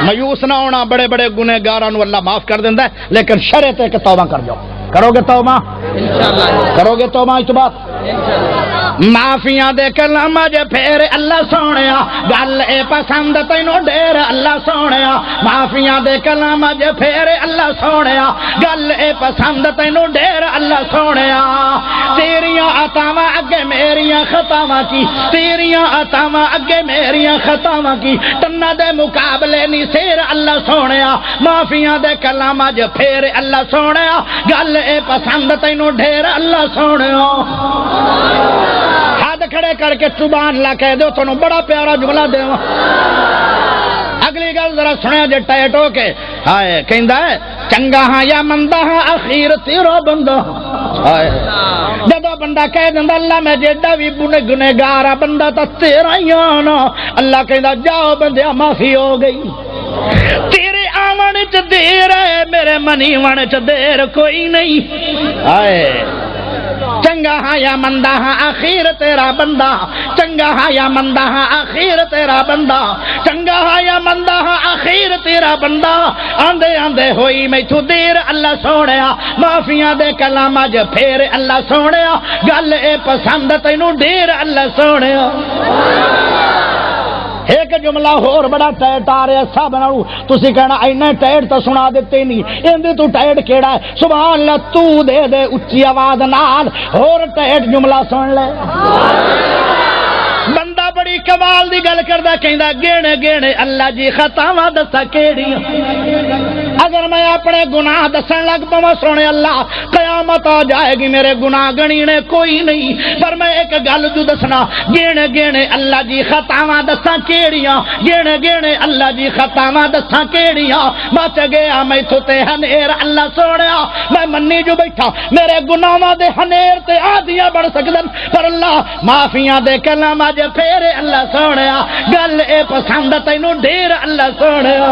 مایوس نہ ہونا بڑے بڑے گنہگاراں نو اللہ معاف کر دیندا ہے لیکن شرط ہے کہ توبہ کر جاؤ کرو گے توبہ کرو گے توبہ اس بات معافیاں دے کلام جے پھیر اللہ سونیا گل اے پسند تینوں ڈیر اللہ سونیا معافیاں دے کلام جے پھیر اللہ سونیا گل اے پسند تینوں ڈیر اللہ سونیا تیریاں عطاواں اگے میریاں خطاواں کی تیریاں عطاواں اگے میریاں خطاواں کی تنا دے مقابلے نہیں سیر اللہ سونیا معافیاں دے کلام جے پھیر اللہ سونیا گل اے پسند تینوں ڈیر اللہ سونیا ہاتھ کھڑے کر کے سبحان اللہ کہہ دو تنوں بڑا پیارا جملہ دے اگلی گل ذرا سنیا جے ٹائٹ ہو کے ہائے کہندا ہے چنگا ہاں یا مندا ہاں اخیر تیرا بندہ ہائے جدو بندہ کہہ دندا اللہ میں جیڑا بھی گنہگار بندہ تا تیرا ہی آنا اللہ کہندا جاؤ بندیا معافی ہو گئی تیرے آون چ دیر ہے میرے منی ون چ دیر کوئی نہیں ہائے چنگا ہاں یا مندا ہاں آخیر تیرا بندہ چنگا ہاں یا مندا ہاں آخیر تیرا بندہ چنگا ہاں یا مندا ہاں آخیر تیرا بندہ آندے آندے ہوئی میتھوں دیر اللہ سونیا معافیاں دے کلام اج پھیر اللہ سونیا گل اے پسند تینوں ڈیر اللہ سونیا ایک جملہ ہور بڑا ٹائٹ آ رہا سب نالوں تسی کہنا اینا ٹائٹ تو سنا دیتے نہیں ایندے تو ٹائٹ کیڑا ہے سبحان اللہ تو دے دے اچھی آواز نال ہور ٹائٹ جملہ سن لے بندہ بڑی کمال دی گل کردا کہندا گینے گینے اللہ جی خطاواں دسا کیڑیاں اگر میں اپنے گناہ دسن لگ پواں سونے اللہ قیامت آ جائے گی میرے گناہ گنینے کوئی نہیں پر میں ایک گل جو دسنا گینے گینے اللہ جی خطاواں دساں کیڑیاں گینے گینے اللہ جی خطاواں دساں کیڑیاں بچ گیا میتھوں تے ہنیر اللہ سونیا میں منی جو بیٹھا میرے گناہاں دے ہنیر تے آدیاں بڑھ سکدن پر اللہ معافیاں دے کلام اج پھیر اللہ سونیا گل اے پسند تینوں ڈیر اللہ سونیا